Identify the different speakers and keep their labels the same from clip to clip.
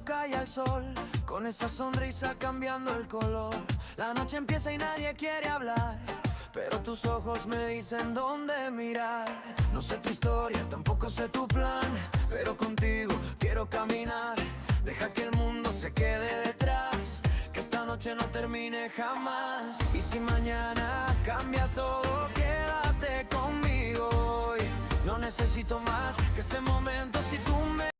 Speaker 1: cae el sol, con esa sonrisa cambiando el color. La noche empieza y nadie quiere hablar, pero tus ojos me dicen dónde mirar. No sé tu historia, tampoco sé tu plan, pero contigo quiero caminar. Deja que el mundo se quede detrás, que esta noche no termine jamás. Y si mañana cambia todo, quédate conmigo hoy. No necesito más que este momento si tú me...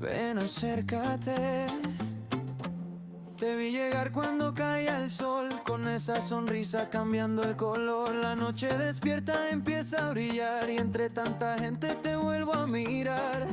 Speaker 1: Ven, acércate. Te vi llegar cuando caía el sol, con esa sonrisa cambiando el color. La noche despierta, empieza a brillar, y entre tanta gente te vuelvo a mirar.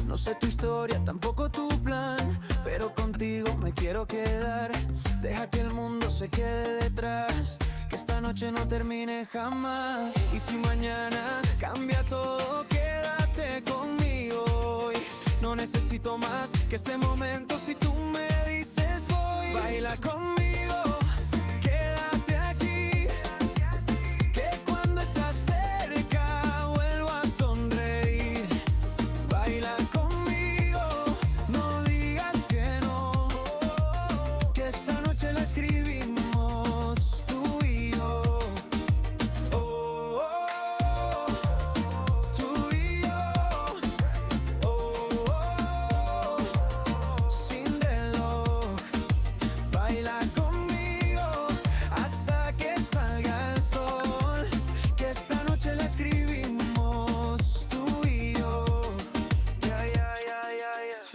Speaker 1: No sé tu historia, tampoco tu plan, pero contigo me quiero quedar. Deja que el mundo se quede detrás, que esta noche no termine jamás. Y si mañana cambia todo, quédate conmigo hoy. No necesito más que este momento si tú me dices voy. Baila conmigo, quédate aquí, que cuando estás cerca vuelvo a sonreír. Baila conmigo, no digas que no, que esta noche la escribimos tú y yo. Oh, oh, oh, tú y yo. Oh, oh, oh, sin reloj. Baila conmigo hasta que salga el sol, que esta noche la escribimos tú y yo.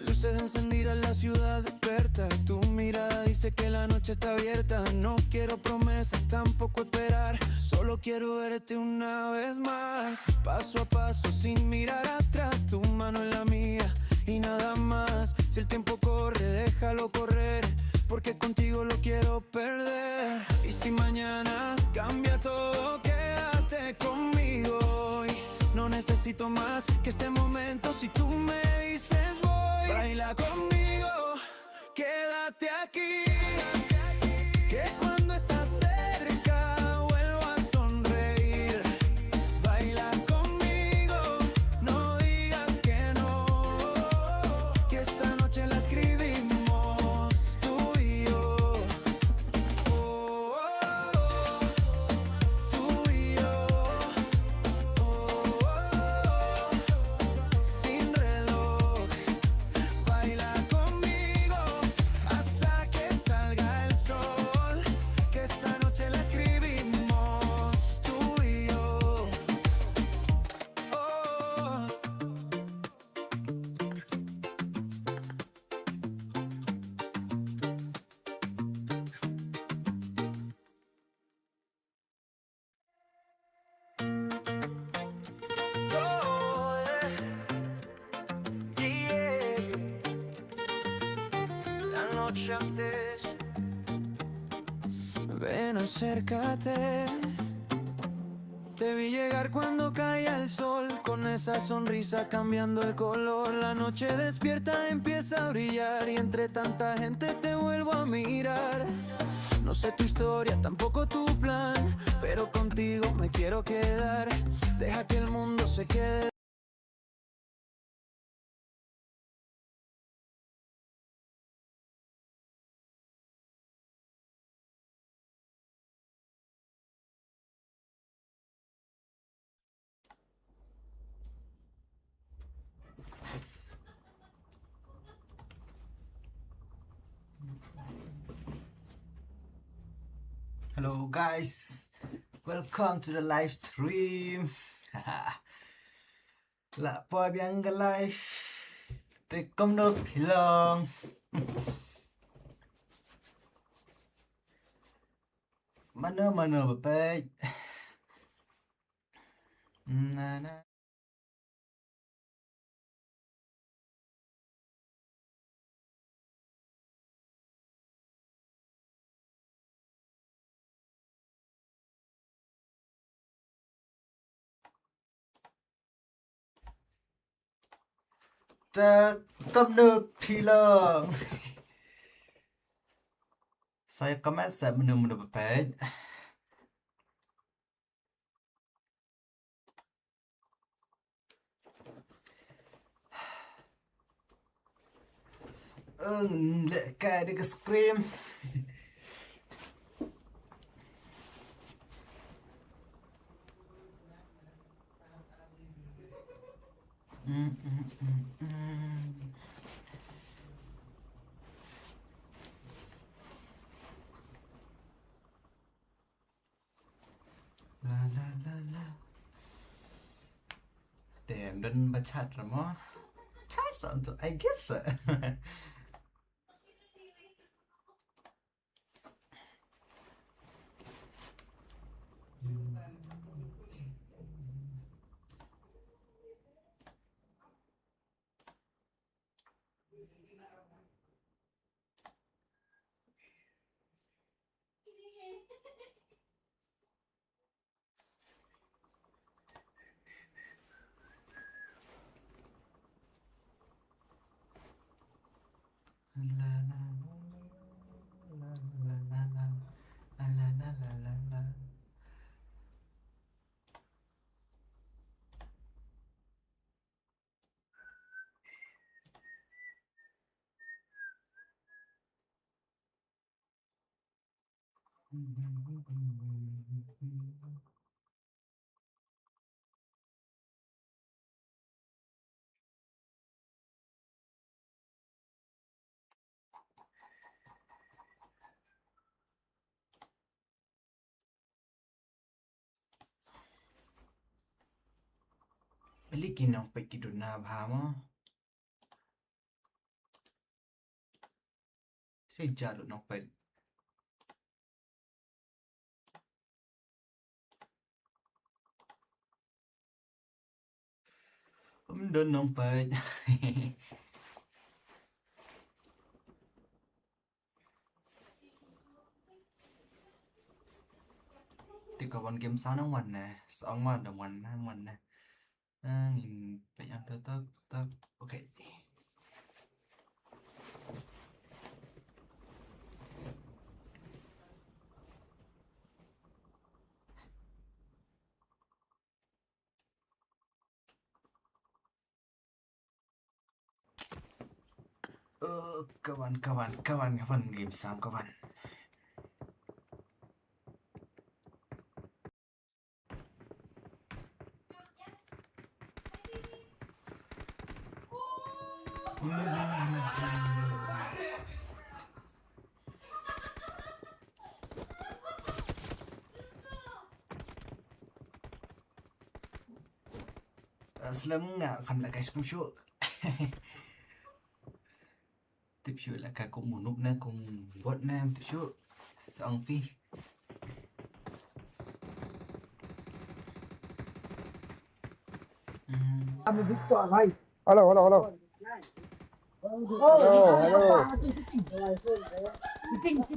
Speaker 1: Luces encendidas, la ciudad despierta. Tu mirada dice que la noche está abierta. No quiero promesas, tampoco esperar. Solo quiero verte una vez más. Paso a paso, sin mirar atrás. Tu mano en la mía y nada más. Si el tiempo corre, déjalo correr, porque contigo lo quiero perder. Y si mañana cambia todo, quédate conmigo hoy. No necesito más que este momento si tú me dices voy. Baila conmigo, quédate aquí, que cuando estás cerca vuelvo a sonreír. Baila conmigo, no digas que no, que esta noche la escribimos tú y yo. Oh, oh, oh, tú y yo. Oh, oh, oh, sin reloj. Baila conmigo hasta que salga el sol, que esta noche la escribimos tú y yo. Oh. La noche antes. Ven, acércate. Te vi llegar cuando caía el sol, con esa sonrisa cambiando el color. La noche despierta, empieza a brillar, y entre tanta gente te vuelvo a mirar. No sé tu historia, tampoco tu plan, pero contigo me quiero quedar. Deja que el mundo se quede.
Speaker 2: Hello guys, welcome to the live stream. Là Boy Bianca Live. Tôi không được thì lòng. Mana bapak. Na. terkemnuk hilang. Saya komen saya menu-menu bepet. Lek kayak di scream. La la la la. Damn, dan baca drama. Chance untuk I guess. La la la la la la la la la la la. Beli kinong pe kiduna bhamo. Sejalo nong pe. Đơn nong pe. Thì có bọn game sao nó ngoằn nè, sao ngoằn đồng ngoằn nè. Nhìn phải ăn tớ ok. Kawan game sao kawan. Selamat ngakam lah guys kum syuk. Tiếp syuk là cả cùng một nút nè cùng bot nè tiếp syuk. Sa ang phi.
Speaker 3: Halo, halo, halo. Halo.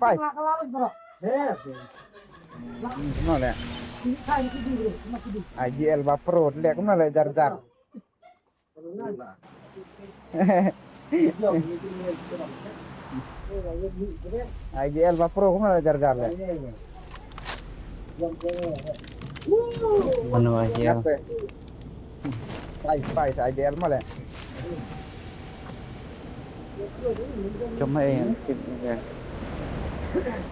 Speaker 3: Pai. Mana le? IGL Pro le kemana le jar-jar. IGL Pro kemana le jar-jar le?
Speaker 4: Mana IGL?
Speaker 3: Spice IGL mana le?
Speaker 4: Cuma yang tip ya.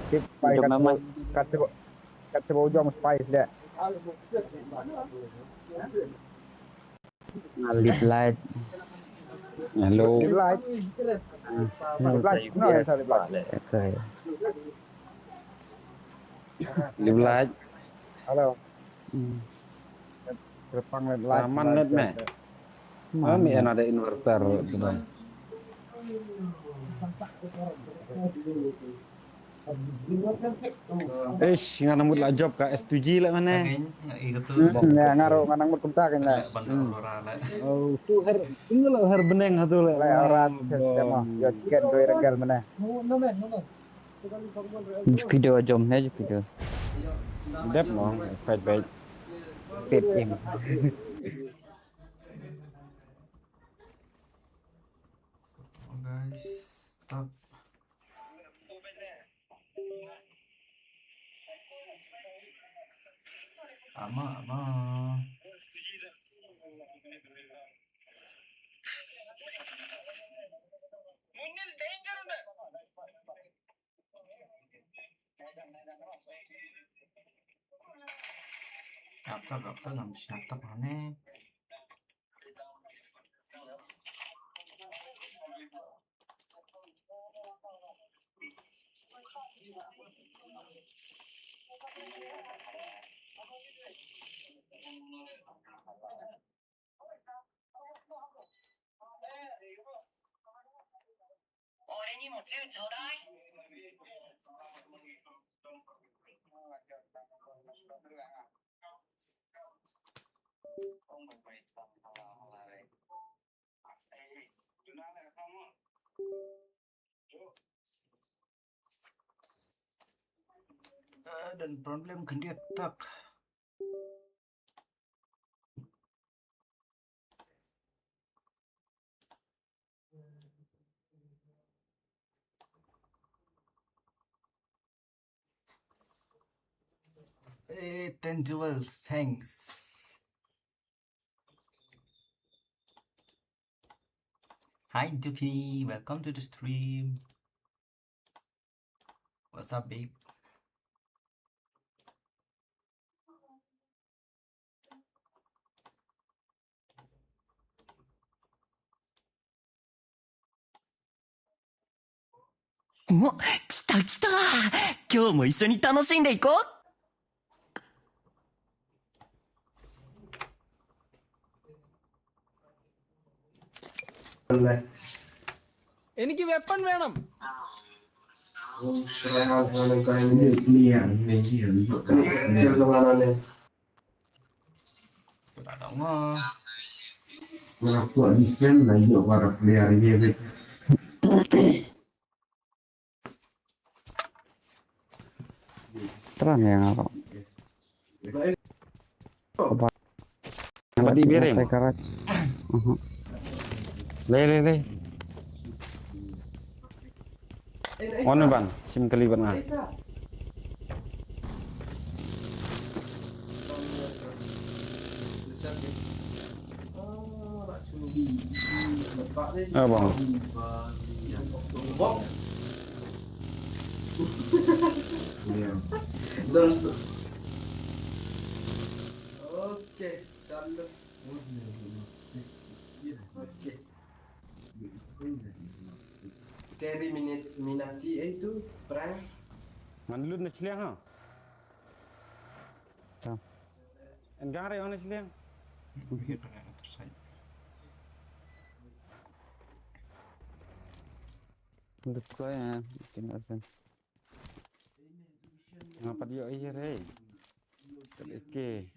Speaker 3: Tip Spice
Speaker 4: Untuk nama.
Speaker 3: kat sebojong Spice le.
Speaker 4: Lip light. Hello.
Speaker 3: Lip light. Kenapa saya lip light?
Speaker 4: Okay. Lip light.
Speaker 3: Halo. Terpang lip light.
Speaker 4: Aman net me. Kami ada inverter tu. Ngana mut lah job ka S2G lah mana.
Speaker 3: Ya ngaruh nganang mut kumta kan lah.
Speaker 4: Oh, tu tinggal har beneng hatu lah.
Speaker 3: Lah orang sistem yo chicken doi regal mana.
Speaker 4: Video jom ne video. Dep mong fight back. Pip yang.
Speaker 2: tak. Ama. Aptak ngambil aptak mana? Dan problem kan dia tak. Hey, 10 jewels, thanks. Hi Duki, welcome to the stream. What's up, babe?
Speaker 5: Oh, 来た来た。今日も一緒に楽しんでいこう。
Speaker 6: എനിക്ക് വെപ്പൺ വേണം.
Speaker 2: Tak ada mah.
Speaker 4: Terang ya ngaro. Apa di biarin? Le. Ono bang, sim kelibat nah. Ah bang.
Speaker 7: Oke, salut. Carry Minati itu perang.
Speaker 4: Manlut na siliang ha. Enggak ada yang siliang.
Speaker 2: Begitu yang itu saja.
Speaker 4: Menurut gua ya bikin asen. Ngapa dia iya rey? Oke.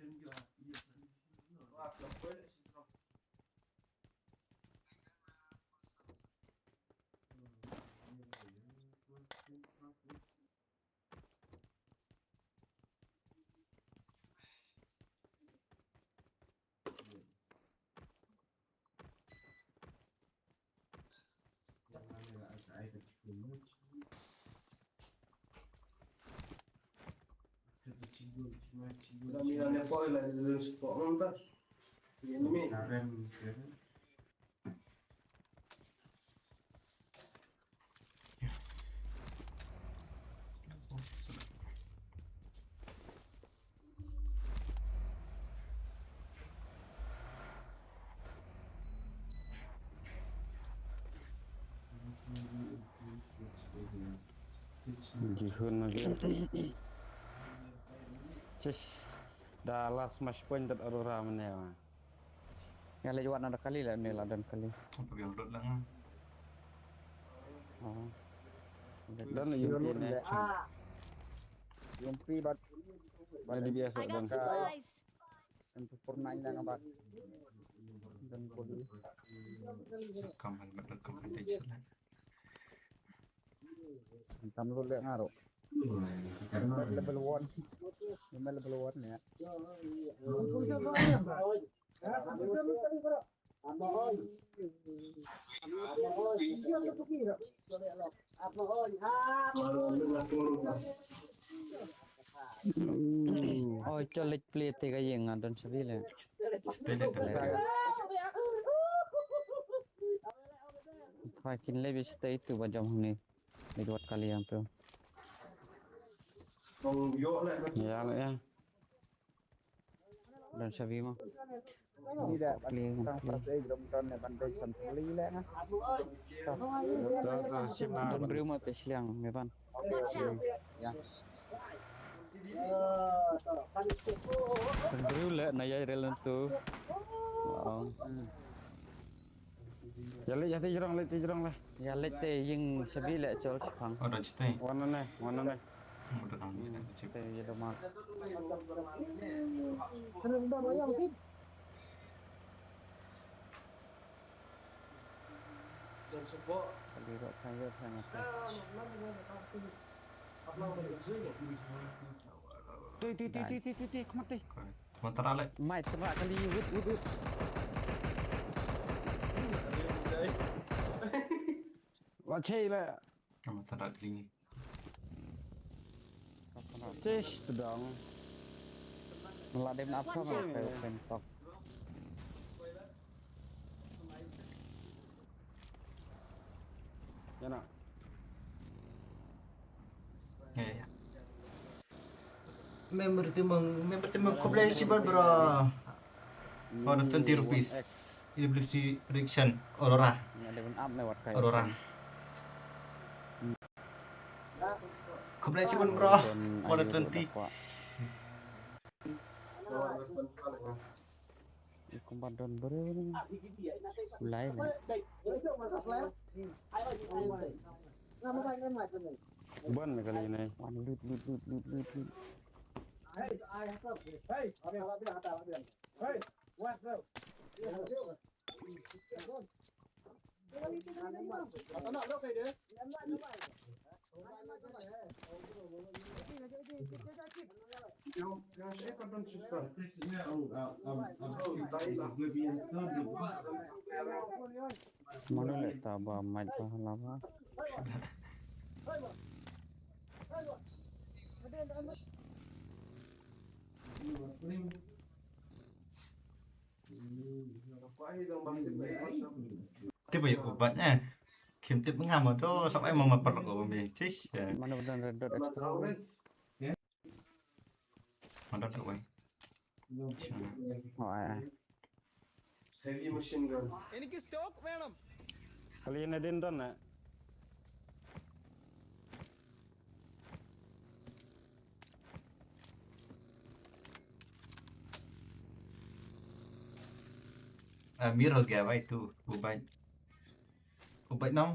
Speaker 7: Milannya poi lah sport ntar. Ini
Speaker 4: Jihun lagi. Cis. Dah last match point dat Aurora mana ya. Yang lewat ada kali lah ni lah dan kali.
Speaker 2: Apa yang dot lah.
Speaker 4: Oh. Dan yung ni.
Speaker 3: Yung free bat.
Speaker 4: Bali biasa
Speaker 8: I
Speaker 4: dan.
Speaker 8: got supplies.
Speaker 3: Sampai purnain lang ang bat. Dan poli.
Speaker 2: Kamal advantage lah.
Speaker 3: Tam lu le ngaro. Level 1. Yung level 1 ya. Ano
Speaker 4: Oh, colik pelite kayak ngadon sebila.
Speaker 2: Stelet dan
Speaker 4: Makin lebih stay itu bajam ni. Dibuat kalian tuh. Ya lah ya. Dan sabi mah.
Speaker 3: Ini dah orang pasai jom ne bandai santuli le na.
Speaker 4: Dan beri mah tesliang, mepan.
Speaker 3: Ya.
Speaker 4: Dan beri le naya relan tuh. Oh. Ya le jati jerong lah. Ya le te yang sabi le col sepang.
Speaker 2: oh dan cetai.
Speaker 4: Warna ne.
Speaker 2: Udah nang ni dah cip.
Speaker 4: Te ya mak. Kali saya sangat. Tuh, kemati.
Speaker 2: Sementara lek.
Speaker 4: Mai sebab kali wut. Wacai lah.
Speaker 2: Sementara kelingi.
Speaker 4: Cis tu dong. Meladem apa mah kayak pentok. Ya nak.
Speaker 2: Ya. Member timang complexible bro. For the 20 rupees. Evolution reaction Aurora.
Speaker 4: Meladem up lewat kayak.
Speaker 2: Aurora. Complexible bro. For the 20.
Speaker 4: Kompadon beri ni. Ulai lah. Ban kali ini. Lut. Mana lek tabah mat lama.
Speaker 2: Tiba ya obatnya. Kim tip ngam tu sampai mama perlu kau cis.
Speaker 4: Mana benar redot ekstra.
Speaker 2: Mana tak wei.
Speaker 4: Oh ai.
Speaker 7: Heavy machine gun.
Speaker 6: എനിക്ക് സ്റ്റോക്ക് വേണം.
Speaker 4: Kali ini dendon nak.
Speaker 2: Miro gaya baik tu ubat nong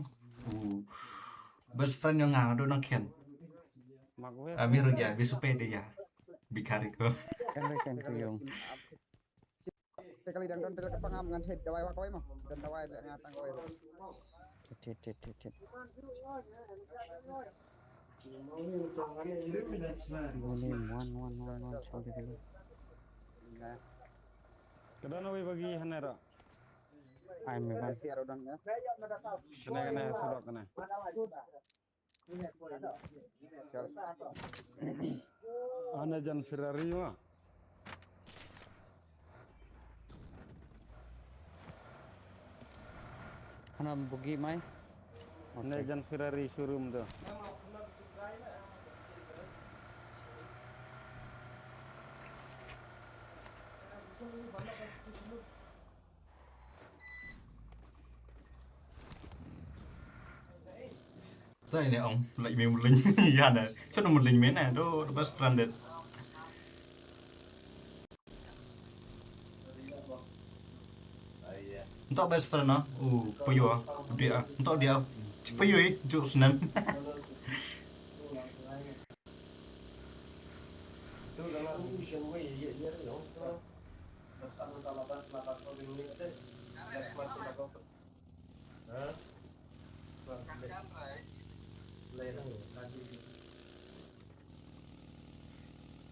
Speaker 2: best friend yang ngang do nong ken
Speaker 4: Mak we.
Speaker 2: Miro gaya bisupe dia ya bikari ko
Speaker 4: Kan kuyung.
Speaker 3: Sekali dang don tel kepangam ngan head kawai mah. Dan kawai ngatang kawai.
Speaker 4: Tit. Ini one sorry dulu. Kedana we bagi hanera. Ai me ban.
Speaker 3: Siar udang ya.
Speaker 4: Kena surat kena. Ana jan Ferrari mah. Ana bugi mai. Ana jan Ferrari showroom tu.
Speaker 2: Đây này ông lại mình một lính ya này chắc là một lính mấy này đó best friend untuk best friend no payo dia untuk dia payo juk senam
Speaker 7: Itu dalam mission way ya dong. Bersama lapan ini teh. Ya macam apa? Hah? Lain tadi.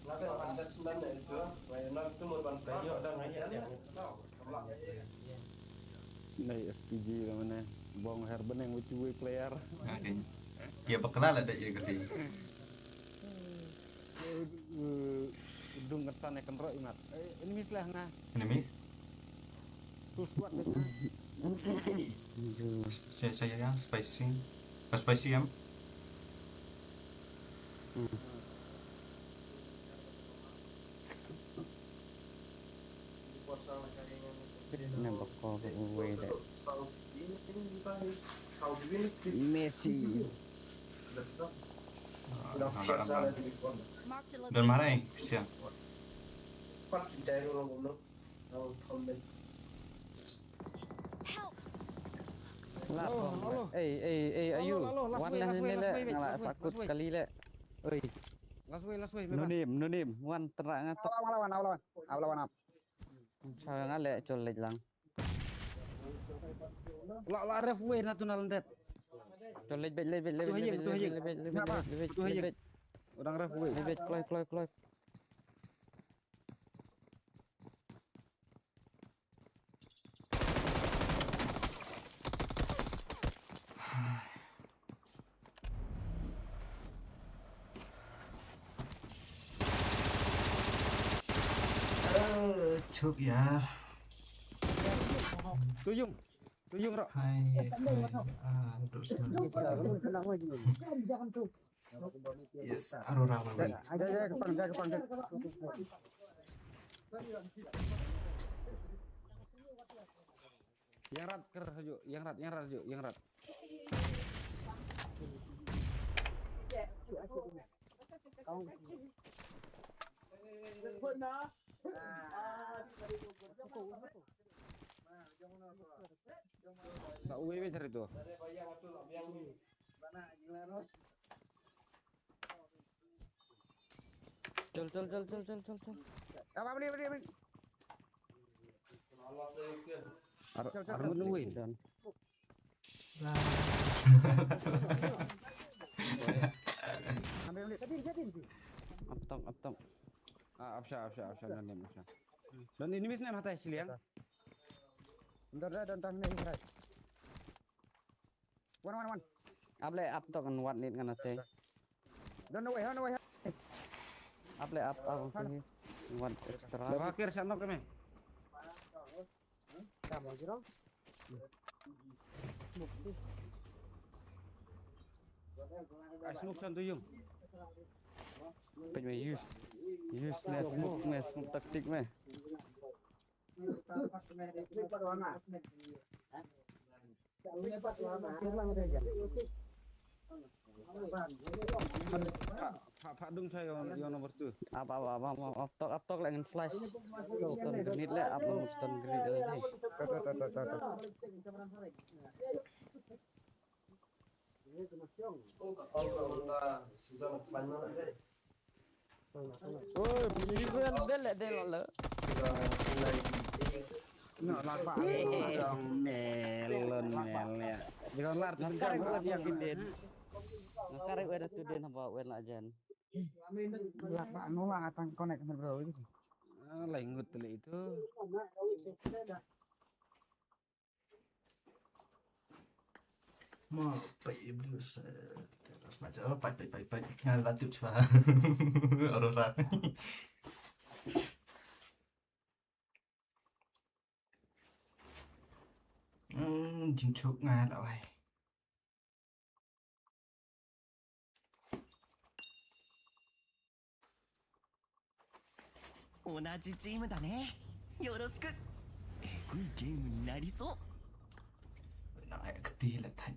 Speaker 7: Nanti ada sebenarnya itu, lain itu merupakan kayu dan ayat yang tahu.
Speaker 4: Naik SPG ke mana? Bong Herben yang with player.
Speaker 2: Oke. Ya bakalan ada ya gede.
Speaker 4: Udung kesannya kenro ingat. Ini mislah ngah.
Speaker 2: Enemies.
Speaker 4: Full squad deh.
Speaker 2: Saya ya spicy. Spicy ya.
Speaker 7: Di pos sama kayaknya.
Speaker 4: Nembak kok away deh.
Speaker 7: Saudi ini bukan Saudi ini
Speaker 4: Messi.
Speaker 7: sudah siap salah di pon.
Speaker 8: Marked a
Speaker 2: Dan
Speaker 8: location.
Speaker 2: mana ya? Siap.
Speaker 7: Pak cari orang belum. Tahu komen.
Speaker 8: Help!
Speaker 4: Halo. Ayu. Wan lah ni le ngalak sakut kali le. Oi. Last way. Nonim. Wan terak ngatuk.
Speaker 3: Lawan.
Speaker 4: Saya ngalek colek lang. La ref way national net. Colek lebet. Orang ref way. Lebet kloy.
Speaker 2: Chụp yaar.
Speaker 4: Tuyung ro.
Speaker 2: Hai. Terus yes, Aurora Wawin.
Speaker 3: Aja ke depan.
Speaker 4: Yang rat ker yuk, yang rat. Sa uwi be cari tu. Col.
Speaker 3: Apa beli.
Speaker 4: Arun uwi.
Speaker 3: Ambil tadi.
Speaker 4: Aptam. Afsha nanem afsha. Dan ini misnya mata siliang.
Speaker 3: Bentar nih Israel. One.
Speaker 4: Able aptok kan wat nit kan ate.
Speaker 3: Don't know way.
Speaker 4: Able up tu wat extra. Dah akhir sana kami.
Speaker 3: Kamu kira?
Speaker 4: Smoke tuyung. Pej useless smoke taktik meh. Pak dung saya yang nomor 2. Apa aptok lagi flash. Stone grenade le apa stone grenade lagi. Oh, bel le.
Speaker 3: No, lapa.
Speaker 4: Melon ya. Jika lar sekarang gua yakin den. Sekarang gua ada tu den apa wen ajan.
Speaker 3: Lapa nolak atang connect sama bro ini.
Speaker 4: Lain gut itu.
Speaker 2: Mau pergi blues. Terus macam apa? Pai. Ngal latip cuma. Aurora. Chính chụp Nga là vậy.
Speaker 5: 同じチームだね。よろしく。えぐいゲームになりそう。
Speaker 2: Naik ketih lah tan.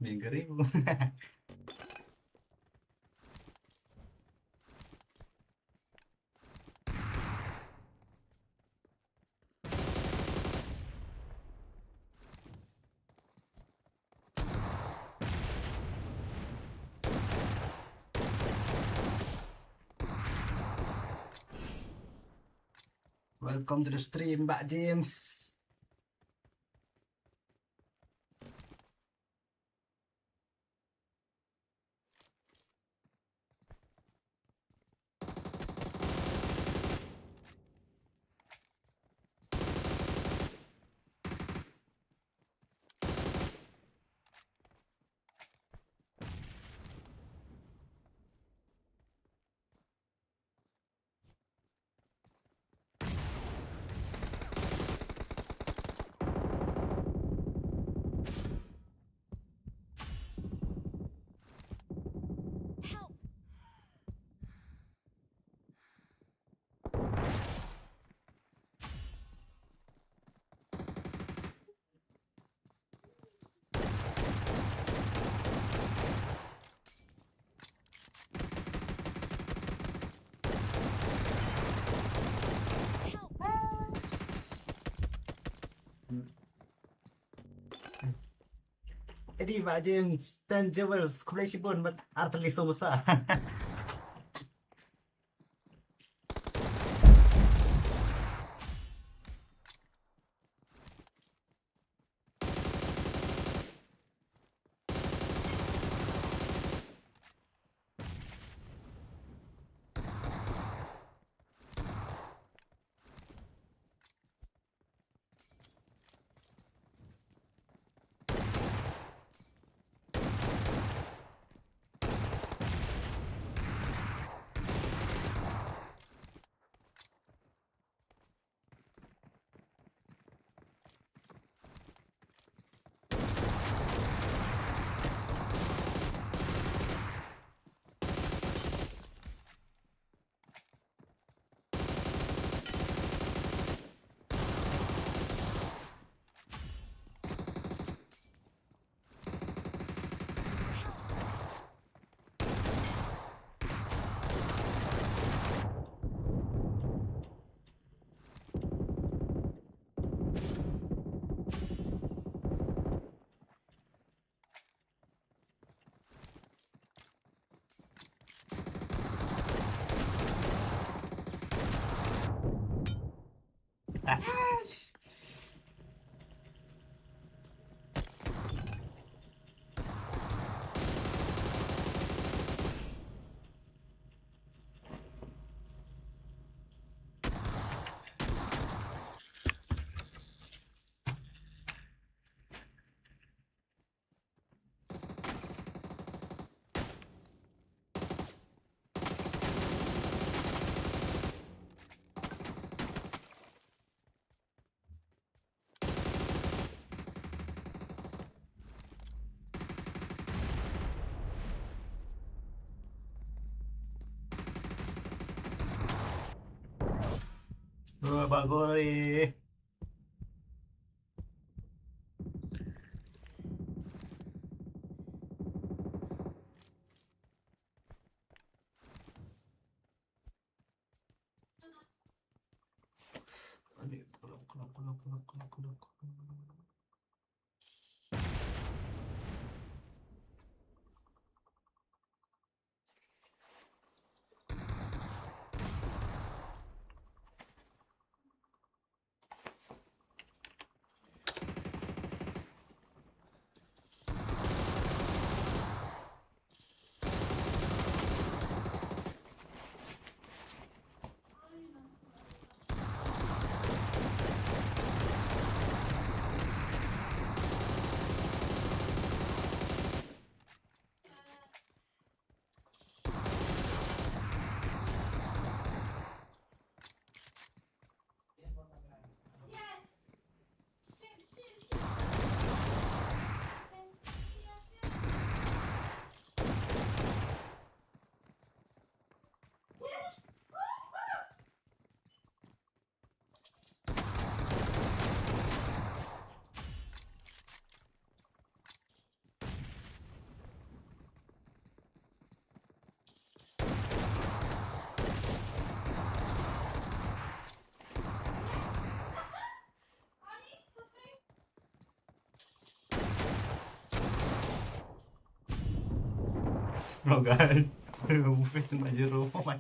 Speaker 2: Minggu ribu. Welcome to the stream, Mbak James. Jadi Pak James dan Jewel Kulasipun arteli Somusa. Pak Gori. Lo guys. Buffet tu nak jero macam.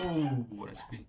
Speaker 2: Oh, SP.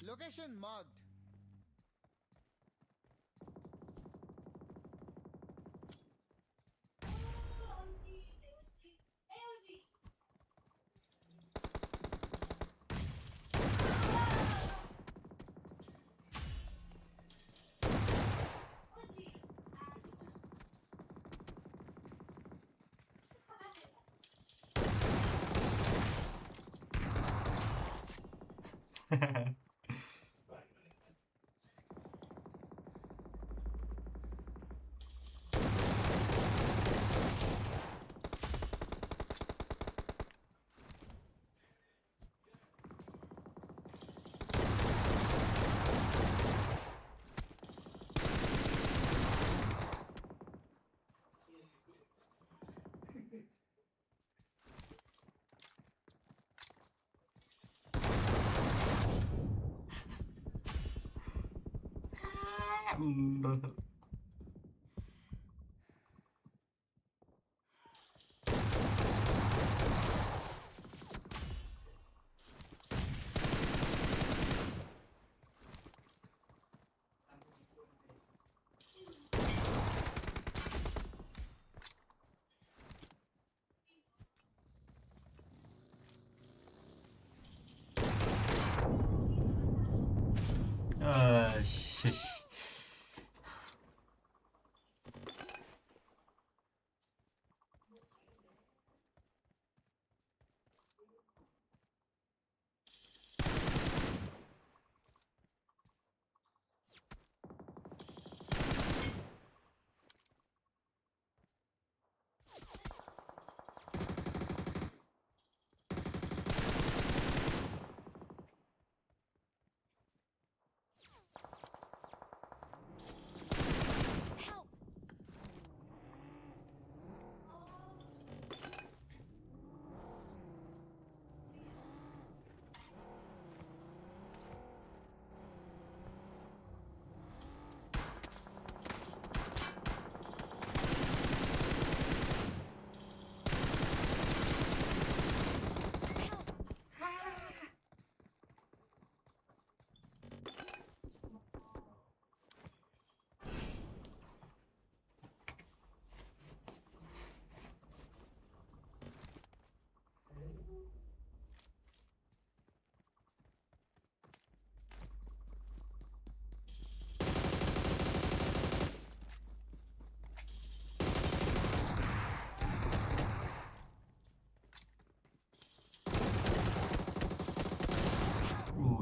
Speaker 8: Location marked.
Speaker 2: Shish.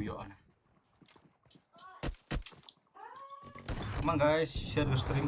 Speaker 2: Ya Allah. Come on guys, share the stream.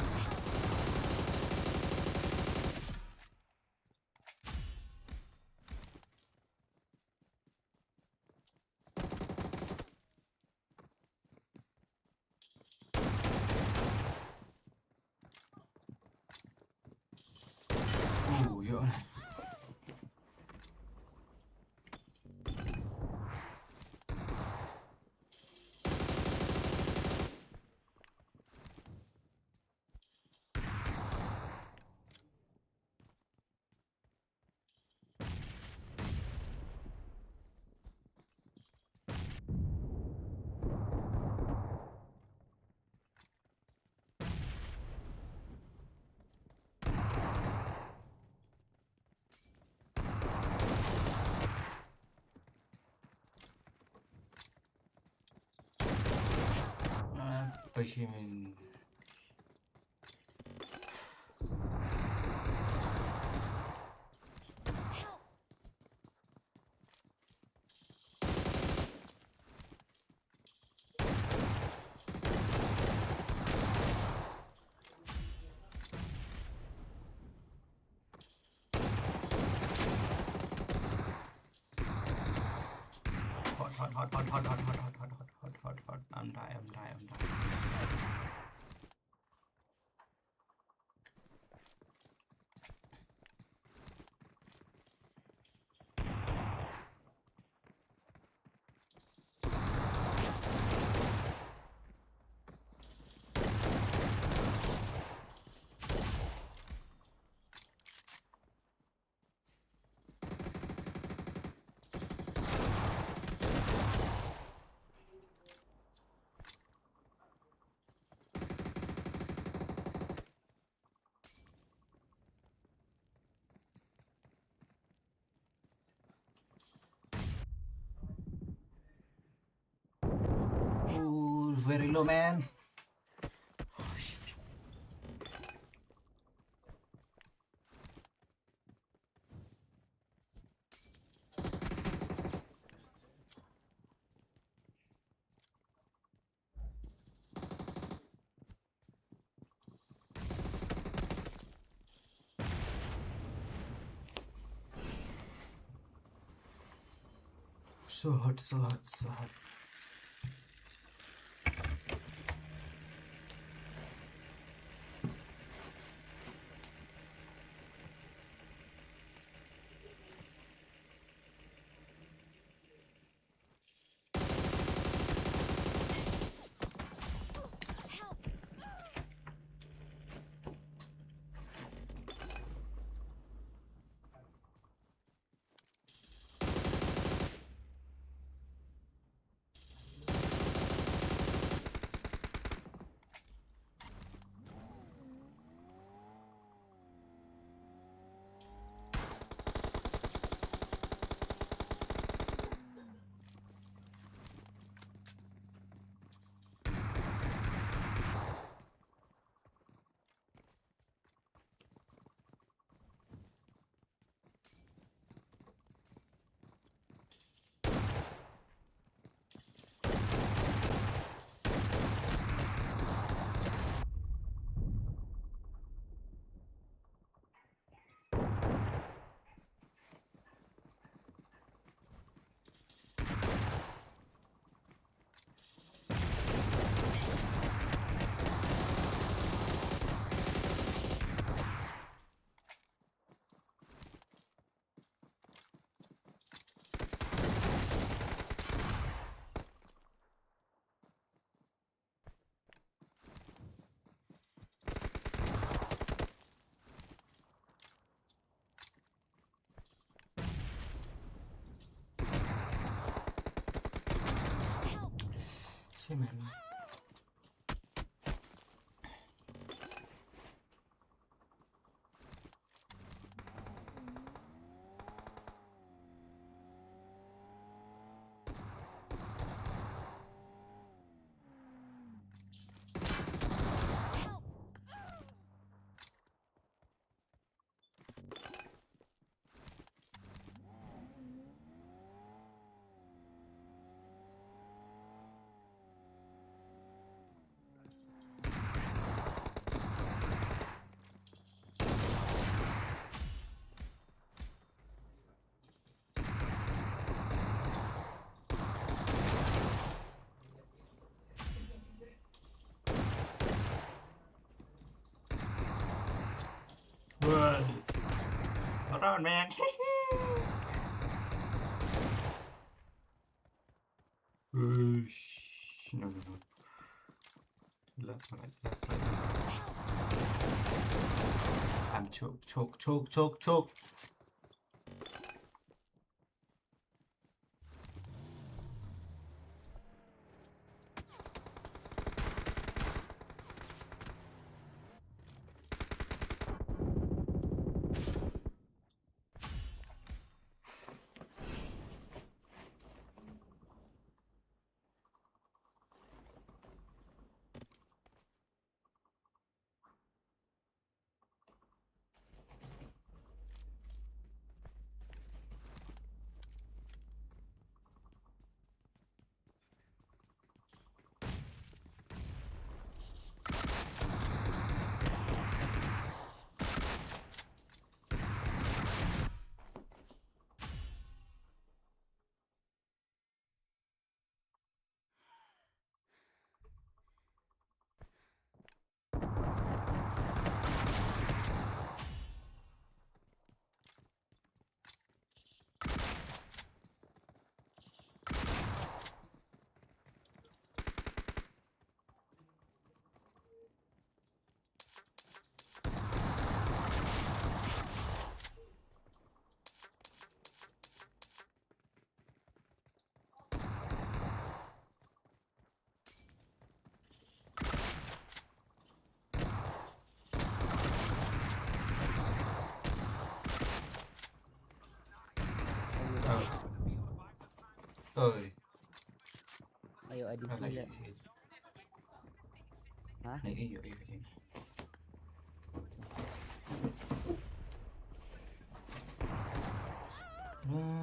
Speaker 2: Specimen. Hot. I'm dying. Ooh, very low, man. So hot. Shit, man. Whoa. Hold on, man. No. Left, right. I'm choke. Ơi,
Speaker 4: Ayo
Speaker 2: nó
Speaker 4: IDP
Speaker 2: lại
Speaker 4: lại. Hả?
Speaker 2: này yêu.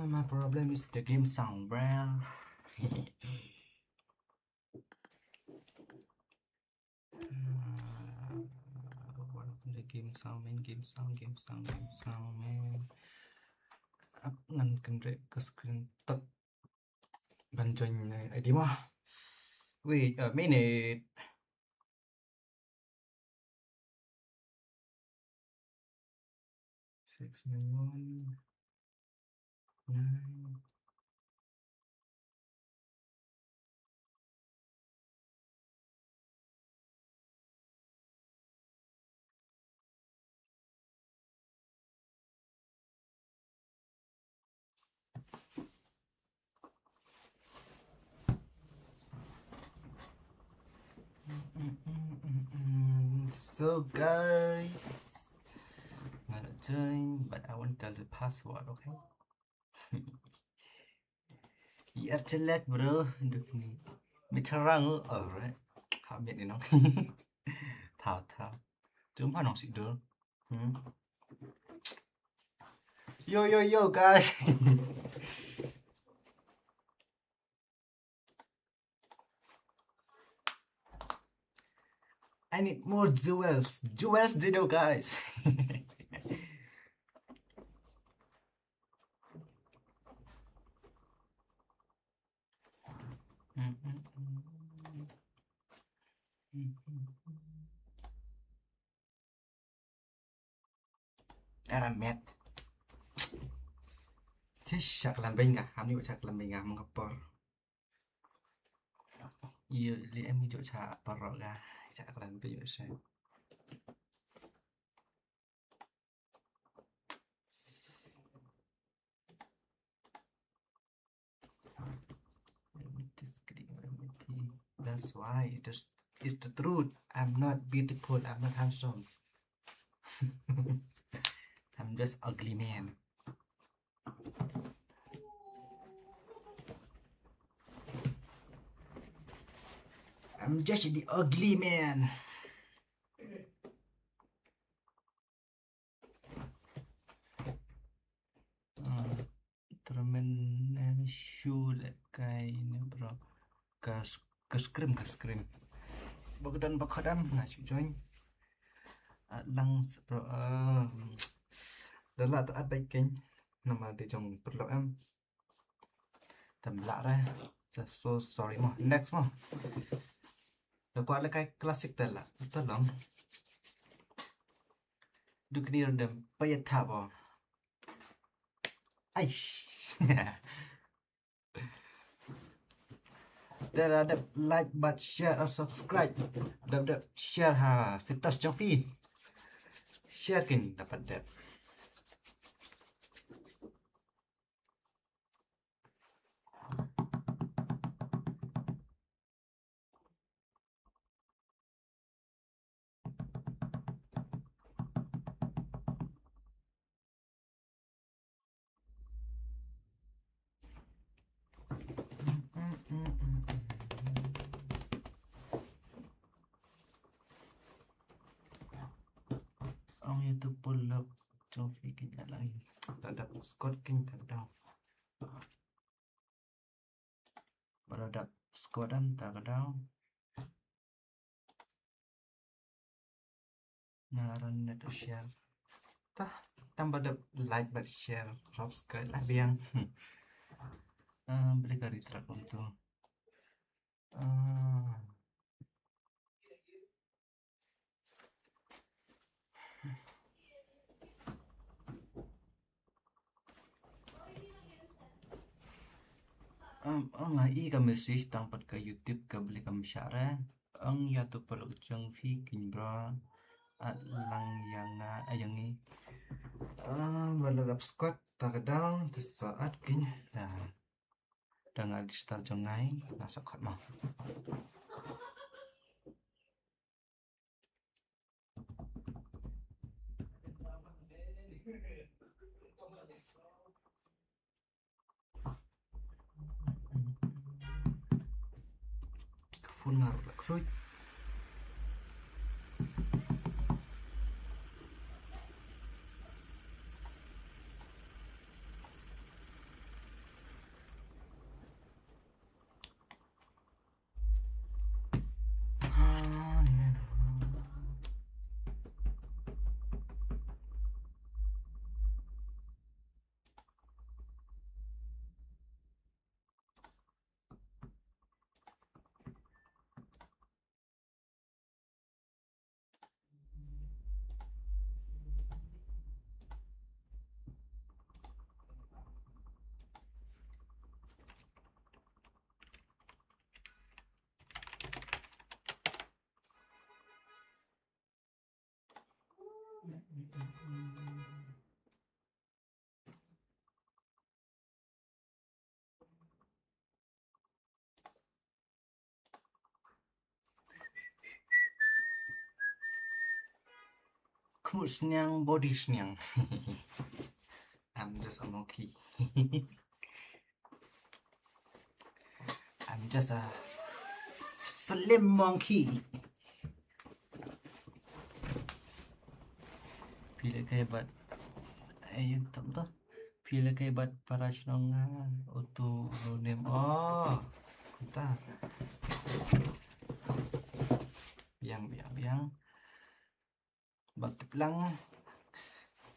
Speaker 2: My problem is the game sound, bro. What happened to game sound, man? Game sound, man. Up ngăn cần rệ cái screen tập bàn chân này ấy đi mà. Wait a minute. Six nine one nine. So guys, I'm gonna join, but I won't tell the password, okay? Iya jelek bro, được Mitterrand ở đấy, họ biết đi nó, thảo, chúng phải nói gì được, yo guys, I need more jewels đi đâu guys. Aramet. Thế chắc làm bình à? Hàm như chắc làm bình à? Mong gặp bò. Iya, li em hijau cak parok ga. Cak làm bình vậy sao? That's why it's the truth. I'm not beautiful. I'm not handsome. I'm just ugly man. I'm just the ugly man. Termen shoe cái nữa bro. Cái scream. Bagdan nah cuy. Lăng bro. Đó là tao bay kênh nằm ở để trong bật lọc em tầm lạ đây. So sorry mà next mà đó qua là cái classic tên là tốt lắm được đi đầm bay thả vào ai đây là đập like but share or subscribe đập share ha status trong feed share kênh dapat đập ông YouTube pull up trong phía kinh nhận lại đã đập Scott kinh thật đau và đã đập Scott ăn thật đau ngaran net share tambah đập like và share subscribe lah biang beli kari truk untuk ông ai ka message tampat ke YouTube ke beli kam syara ang ya tu perlu jeng fi kin bro at lang yang ayang ni balap squat tak down tu saat kin dengan di start jongai nasak khat mau phone ngaruh lah kroit. Kamu senyang body senyang. I'm just a monkey. I'm just a slim monkey. Pila kayak bat ayun tam to. Pila kayak bat para sinongan auto name. Oh, kunta. Biang. Bakit lang.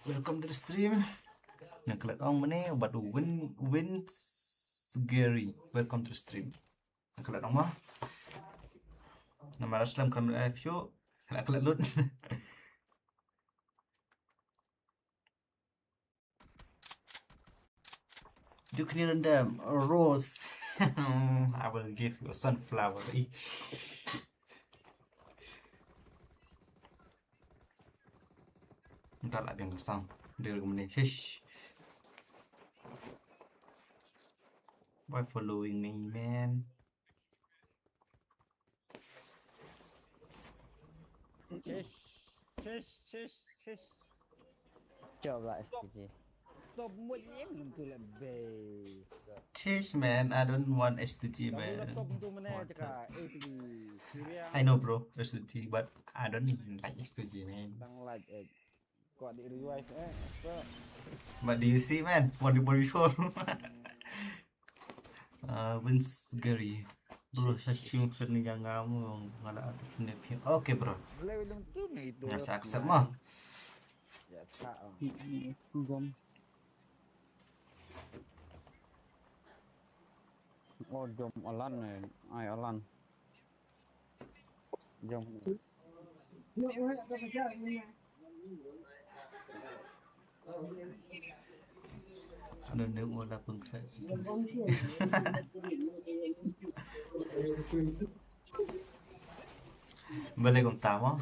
Speaker 2: Welcome to the stream. Naklat ong mana obat win Gary. Welcome to the stream. Naklat ong mah. Nama Raslam kan live show. Naklat lut. You can random rose. I will give you a sunflower. Ntar lah biang kesang. Dia kemudian shish. Why following me, man?
Speaker 4: Shish. Coba STJ. Stop munyeng untuk lebih.
Speaker 2: Shish, man. I don't want S2G, man.
Speaker 4: Stop untuk mana cakap
Speaker 2: I know, bro. S2G, but I don't like S2G, man.
Speaker 4: Tang like kok di revive apa?
Speaker 2: But do you see, man? What before? Vince Gary. Bro, saya cium yang kamu ngalah snapnya. Oke, bro.
Speaker 4: Boleh belum tu nih itu.
Speaker 2: Nggak saya accept mah.
Speaker 4: Ya, cak. Oh, jom alan nih. Ay, alan. Jom.
Speaker 2: Nunduk mula pun keras. Balik kong tama.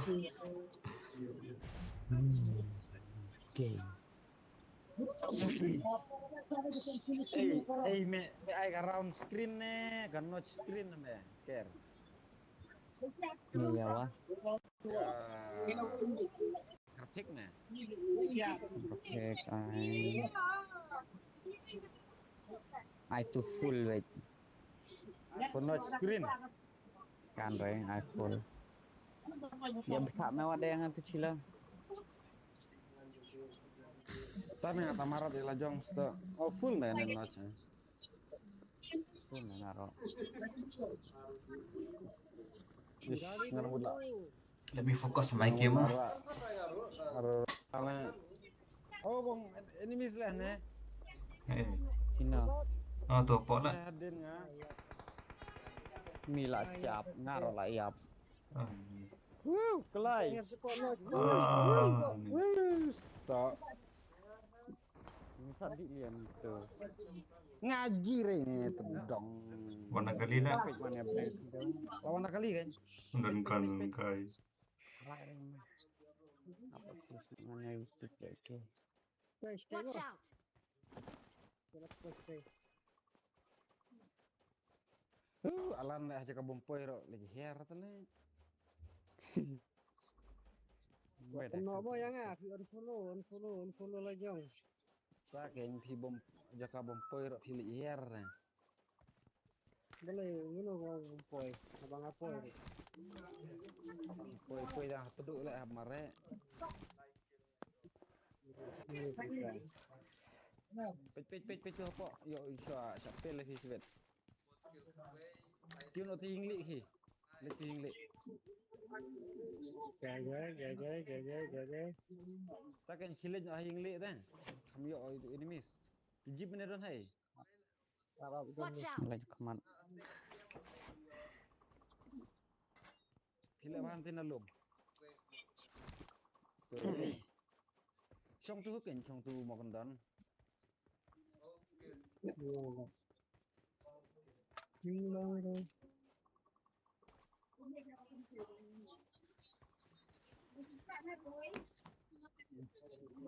Speaker 4: Me ay round screen ne, kan notch screen me, scare. Iya wah. Grafik ne. Grafik I to full wait. For notch screen. Kan re, I full. Ya besar mewah ada yang itu cila. Tapi nggak tamarat di lajong sto. Oh full dah yang notch. Full naro.
Speaker 2: Lebih fokus main game mah.
Speaker 4: Oh bang, ini mislah ne.
Speaker 2: Ina. Oh tuh pola.
Speaker 4: Mila cap ngaro lah iap. Kelai. Stop. Sadi liam tu. Ngaji rene tedong.
Speaker 2: Warna kali lah.
Speaker 4: Warna kali kan?
Speaker 2: Dan kan kai.
Speaker 4: Apa terus mana itu oke.
Speaker 8: Watch out!
Speaker 4: Alan dah cakap bompoy ro lagi hair tane.
Speaker 3: Kenapa yang unfollow lagi yang.
Speaker 4: Sa keng pi bom jaka bompoy ro pilih hair ne.
Speaker 3: Boleh, ngono kau poi. Abang apa ni?
Speaker 4: Poi dah peduk lah mare. Pej tu apa? Yo isya siapa lagi sebet. Kau nak tinggi hi. Let's tinggi.
Speaker 3: Gagal.
Speaker 4: Takkan challenge nak tinggi dah. Kami yo itu enemies. Jeep beneran hai.
Speaker 8: Watch out!
Speaker 4: Lagi keman. Kila bahan tina lum. Trong tu hukin, trong tu makan dan.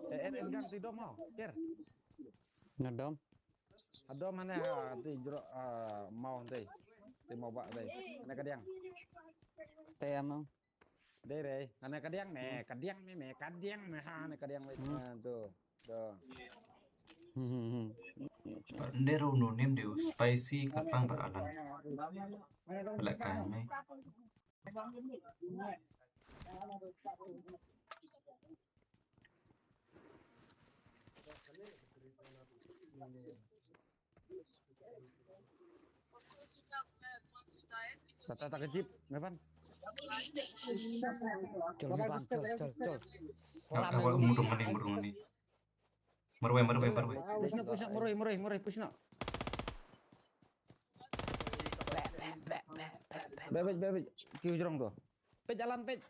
Speaker 4: Em gan ti dom mau. Ker. Ngedom. Adom mana ti jero mau ti. Ti mau bak ti. Ana kadiang. Teh emang. Dere, ana kadiang me, kadiang me ha ana kadiang me tu. Tu.
Speaker 2: Ndero no name deu spicy kapang beralan. Belak kami.
Speaker 4: Tata tak jeep, mepan. Col.
Speaker 2: Apa murung ni. Marwai.
Speaker 4: Push nak murai push nak. Bebek. Kiu jorong tu. Pej jalan pej.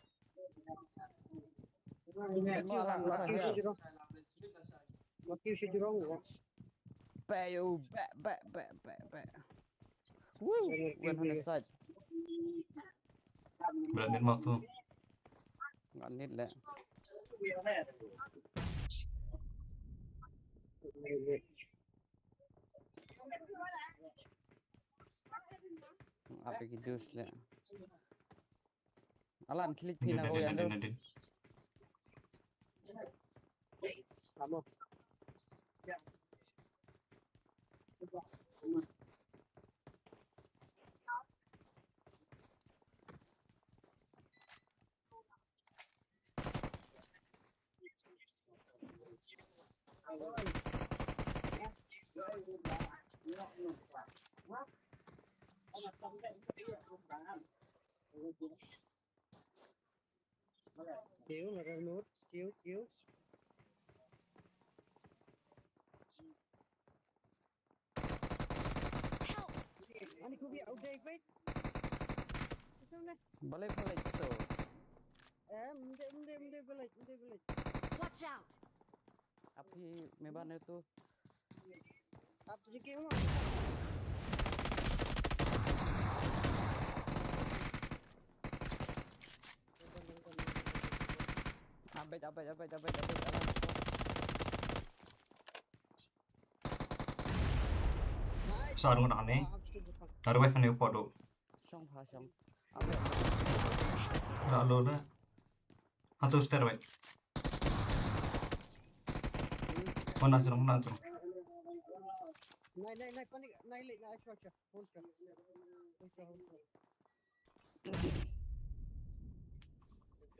Speaker 3: Laki si jurong.
Speaker 4: Bayo, back. Woo, went on the side.
Speaker 2: Berani mau tu.
Speaker 4: Nggak need lah. Apa gitu lah. Alan klik pin aku yang tu.
Speaker 2: Nadin.
Speaker 3: Vamos. Skill, makan nut, skill. Ani ko biar udah ikut. Macam mana?
Speaker 4: Balik tu.
Speaker 3: Mende balik.
Speaker 8: Watch out!
Speaker 4: Api meban itu.
Speaker 3: Apa je kau?
Speaker 4: Abet.
Speaker 2: Sarung nak ni. Naruh wifi ni podo.
Speaker 4: Syong.
Speaker 2: Lalu dah. Atau stair wait. Mana cerong.
Speaker 3: Naik, panik, naik, asyik. Hold shot.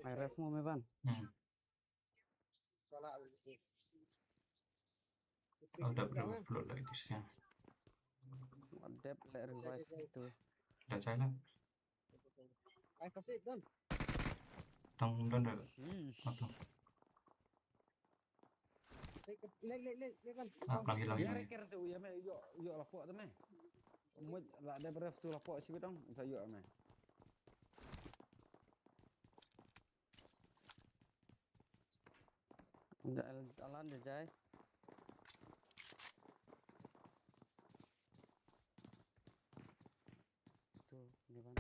Speaker 4: Ay ref mo meban.
Speaker 3: Salah.
Speaker 2: Ada berflow lagi di sini.
Speaker 4: Adep le revive itu.
Speaker 2: Dah jalan.
Speaker 3: Ay, kasi doon.
Speaker 2: Tang dan dah. Atau
Speaker 3: Lekan.
Speaker 2: apa lagi.
Speaker 4: Ya reker tu ya me yo lapok tu me. Mut la ada ref tu lapok sibit dong. Sa yo me. Jalan dia jai. Tu ni bang.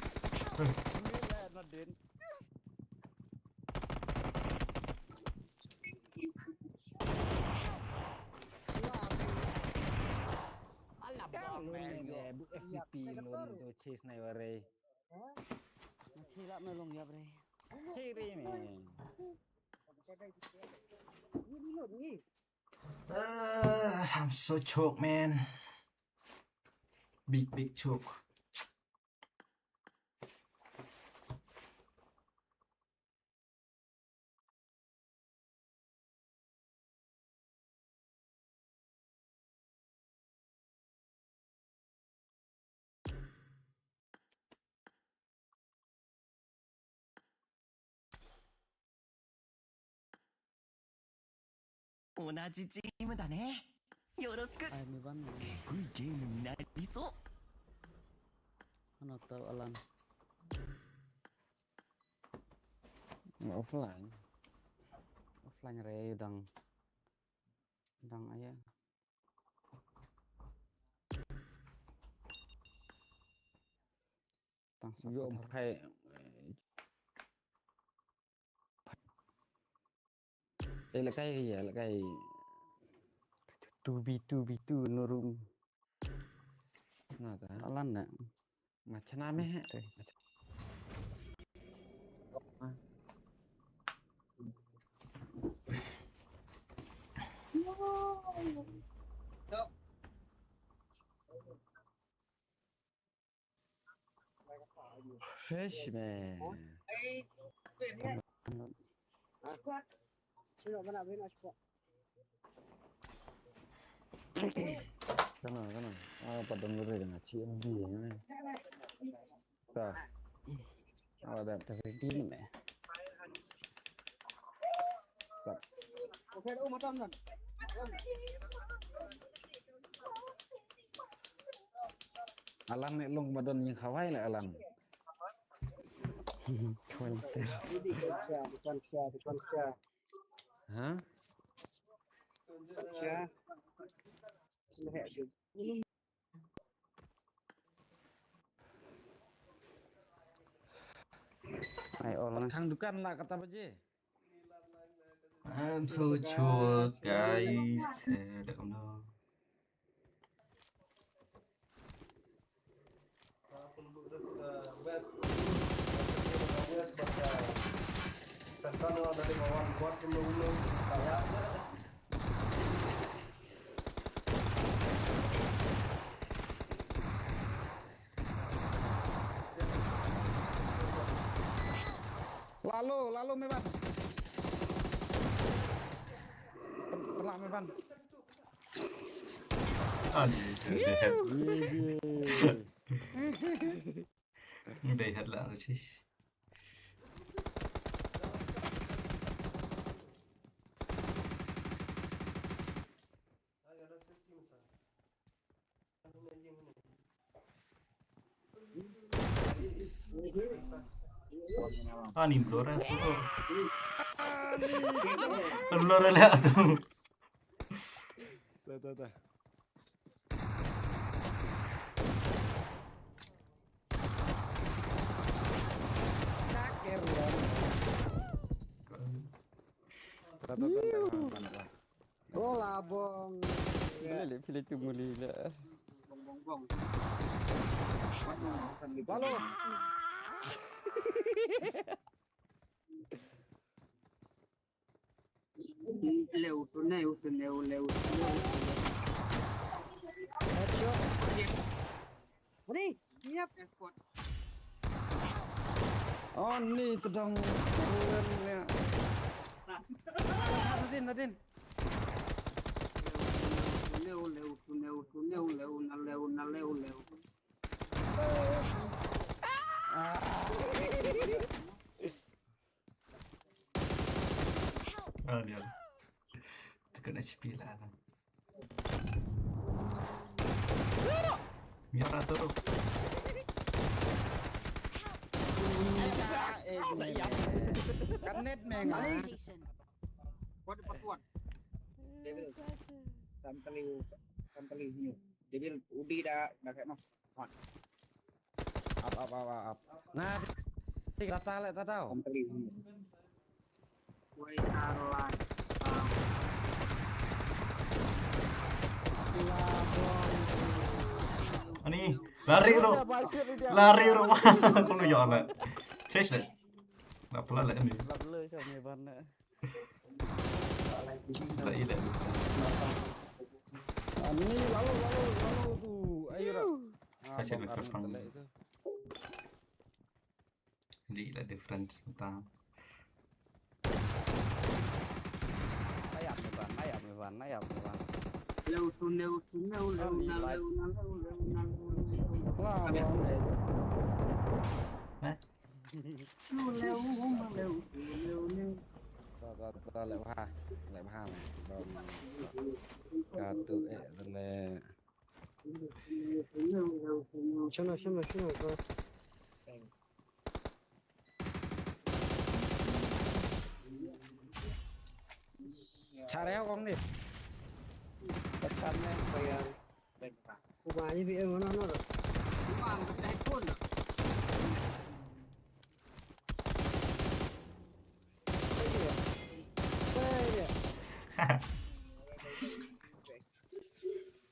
Speaker 4: Ni lah Nadine. Bu FPP lon tu chase nai ware. Macam lah melong ya bre. Ciri me.
Speaker 2: I'm so choked, man. Big choke.
Speaker 5: 同じチームだね。よろしく。
Speaker 9: Ay, may ban.
Speaker 5: えぐいゲームになりそう。
Speaker 9: Ano to, Alan?
Speaker 4: Offline.
Speaker 9: Offline re dang ayah. Tang
Speaker 4: Yo
Speaker 9: support
Speaker 4: phải đây là cái gì vậy? Là cái
Speaker 9: 2v2 nurung
Speaker 4: nào ta?
Speaker 9: Alan na.
Speaker 4: Macam mana meh?
Speaker 9: Teh.
Speaker 4: Fresh man. Kana. Pada ngeri dengan CMB ni. Tak. Ada
Speaker 9: Tergini meh.
Speaker 4: Alan ni long madon yang kawai lah Alan.
Speaker 9: Kualiter.
Speaker 4: Hah?
Speaker 9: Ay, Alan.
Speaker 4: Kang dukan lah kata baje.
Speaker 2: I'm so chua guys. I don't know.
Speaker 7: Tentang dari bawah buat dulu kayak
Speaker 4: Lalu meban. Pernah meban.
Speaker 2: Aduh, udah lihat lah sih. Ni blur tuh. Blur lihat tuh.
Speaker 4: Tuh.
Speaker 3: Oh labong.
Speaker 9: Boleh pilih tu boleh lah.
Speaker 4: Lalu. Oh ni tedang turunnya. Nadin.
Speaker 2: Oh dia. Tekan HP lah kan. Miara tuh.
Speaker 4: Kanet meng.
Speaker 8: Location.
Speaker 3: Samtali hiu. Devil udi dah kayak noh.
Speaker 4: Up. Nah, rata lek ta tau.
Speaker 3: Samtali hiu.
Speaker 2: Ani lari rumah aku lu jalan. Chase deh. Nggak pelan lah ini.
Speaker 9: Lalu siapa meban na.
Speaker 2: Nggak ile.
Speaker 4: Ini lalu tu. Ayo dah.
Speaker 2: Saya sih mikrofon. Gila difference tentang.
Speaker 9: Ayam meban.
Speaker 4: to lại ba này đom cả tụ ệ rồi là
Speaker 3: Sino ko.
Speaker 4: cha réo không đi
Speaker 9: Tekan ya.
Speaker 3: Bayar. Kumanya bi ang ano no.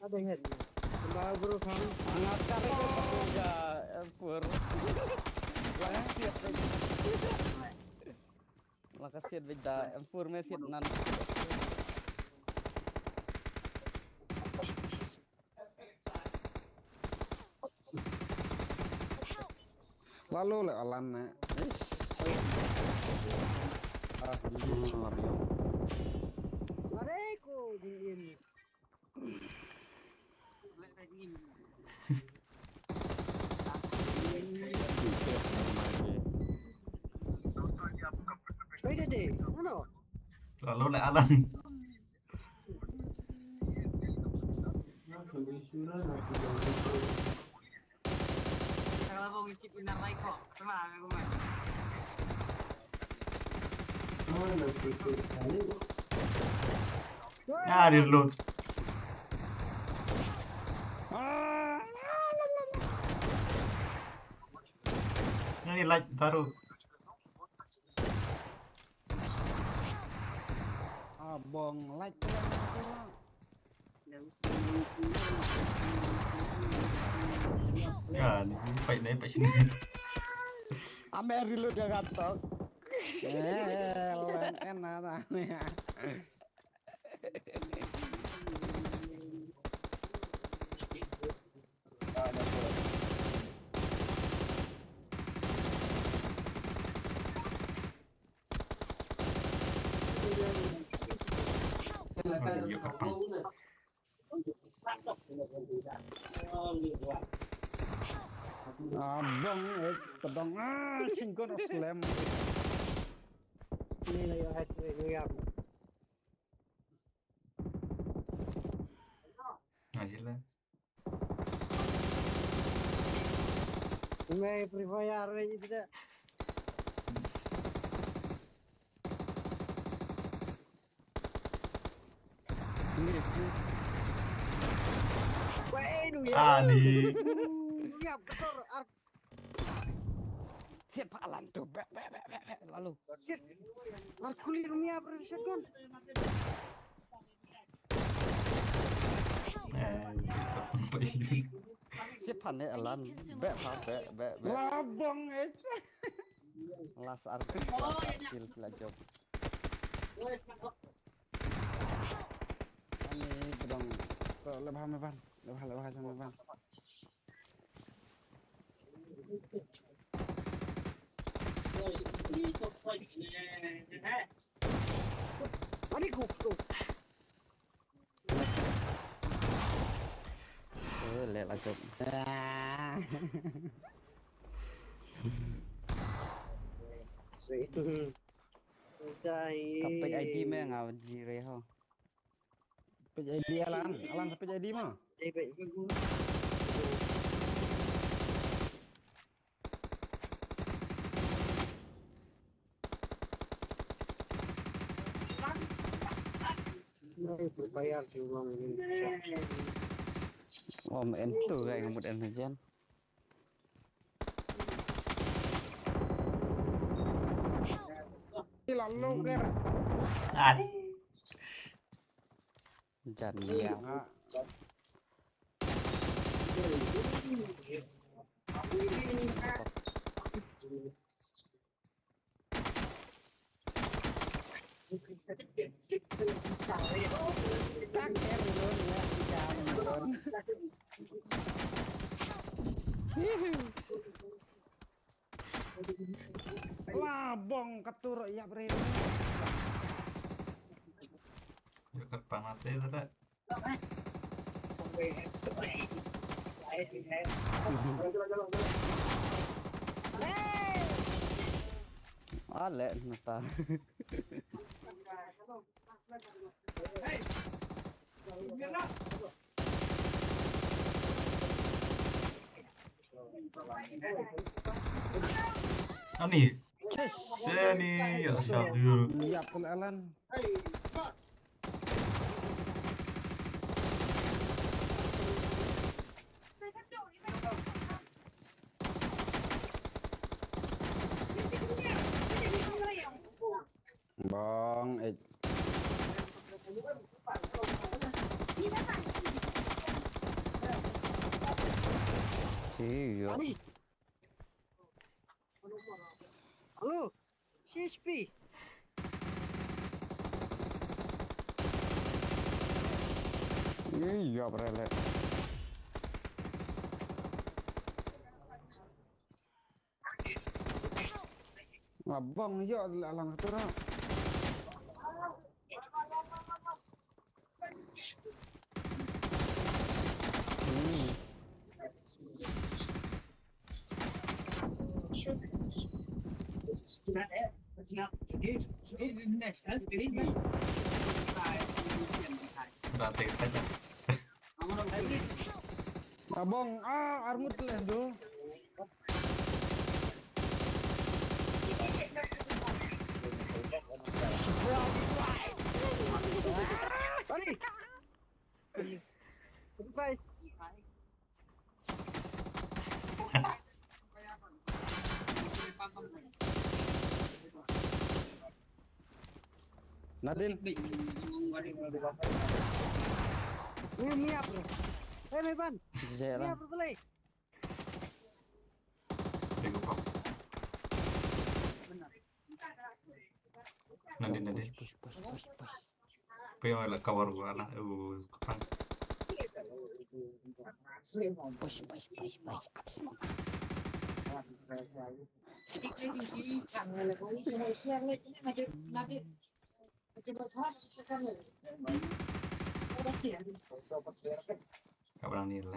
Speaker 3: Ada head. Bago kan.
Speaker 9: Angat kali ke ya pur. Lang siat beda. Lang siat beda, pur me siat nan.
Speaker 4: lalu lại alan nè
Speaker 3: Mare ko din. Pwede deh. Ano?
Speaker 2: Lalu lại Alan.
Speaker 10: Kalau mau ngikip inar lagi kok, tenang aku mah.
Speaker 2: Ah, reload. Ini light taruh.
Speaker 4: abong like
Speaker 2: Ya, ini naik sini.
Speaker 9: Ame reload dia gatok.
Speaker 4: enak tanya
Speaker 2: Yuk kapal.
Speaker 4: abong tebang cingkon slam
Speaker 3: Ini na yung head ko yap.
Speaker 2: Nah, jelas.
Speaker 3: May free fire rin ito. Bueno, ya.
Speaker 2: Ani.
Speaker 3: Yap, betul.
Speaker 9: Siap Pak Alan tuh. Lalu.
Speaker 3: Shit. Arkulir niya pre shotgun.
Speaker 9: Siap pan ya Alan. Be pa be.
Speaker 4: abong
Speaker 9: Las arti kill job.
Speaker 4: ini pedang lebah meban lebah sama meban
Speaker 3: Mari ko.
Speaker 9: Lek lah job. Kapek ID me ngau jire ho.
Speaker 4: PJD alan sampai jadi mah
Speaker 3: Berbayar di uang ini.
Speaker 9: Oh, main tuh kayak ngemut energen.
Speaker 4: lalu ger
Speaker 2: Ani.
Speaker 9: Jangan liang.
Speaker 4: labong ketur ya bre
Speaker 2: Yuk kapal mati tadi.
Speaker 9: Ah, lek nata.
Speaker 2: Ani, sini ya Syabir.
Speaker 4: Lihat pula Alan. Bang, iya.
Speaker 10: Halo, CSP.
Speaker 4: Iya, berelek. Abang, iya alang tu nak.
Speaker 2: Berarti saja.
Speaker 4: Abang, armut lah tu.
Speaker 10: Guys.
Speaker 4: Nadin.
Speaker 10: Mia bro. Meban.
Speaker 4: Jalan.
Speaker 10: Mia bro boleh.
Speaker 2: Tengok kok. Nanti. Pero la kabar gua lah. Kapang. Kabar nila.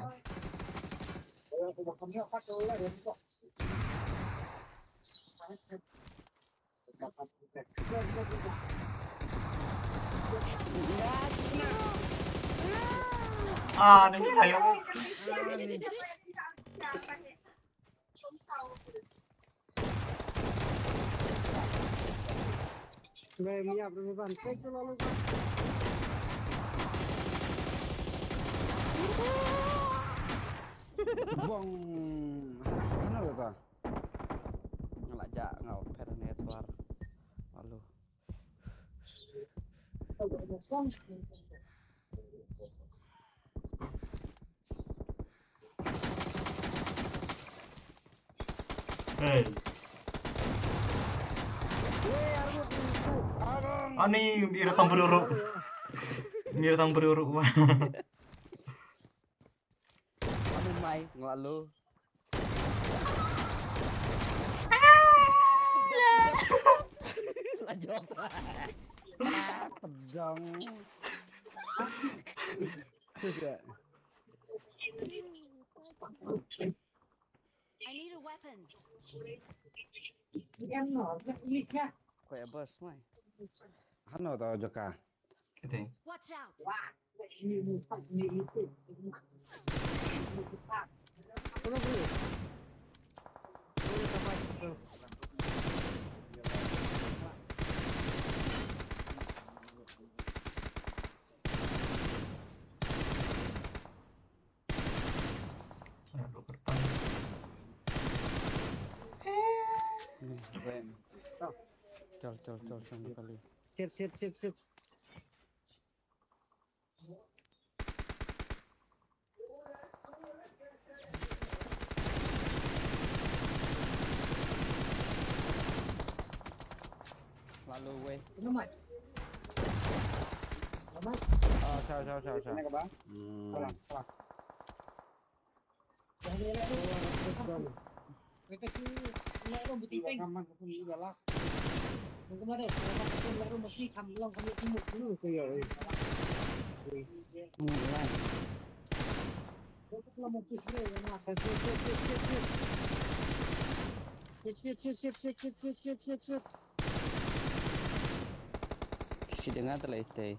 Speaker 2: Ini ayo.
Speaker 10: Mia bro Meban. Cek tu lalu.
Speaker 4: Bang, ano ba ta? Ngalajak ngau pernet war. Lalu.
Speaker 2: Hey. Ani biar tang beruruk. Biar tang beruruk.
Speaker 9: Ano may ngalo. Lanjut.
Speaker 4: Pedang.
Speaker 8: I need a weapon.
Speaker 9: Kaya bos may.
Speaker 4: Ano to Joka?
Speaker 2: Gitu.
Speaker 8: Watch out.
Speaker 2: Aduh, kertas.
Speaker 9: Col kali.
Speaker 10: Sit.
Speaker 9: Lalu weh.
Speaker 4: Oh, ciao.
Speaker 10: Kita tu laro butiting. Kaman ko ni galak. Kemarin kalau laro mesti kami timur dulu tu ya. Kalau mesti kira na sit.
Speaker 9: si dengar telah itu.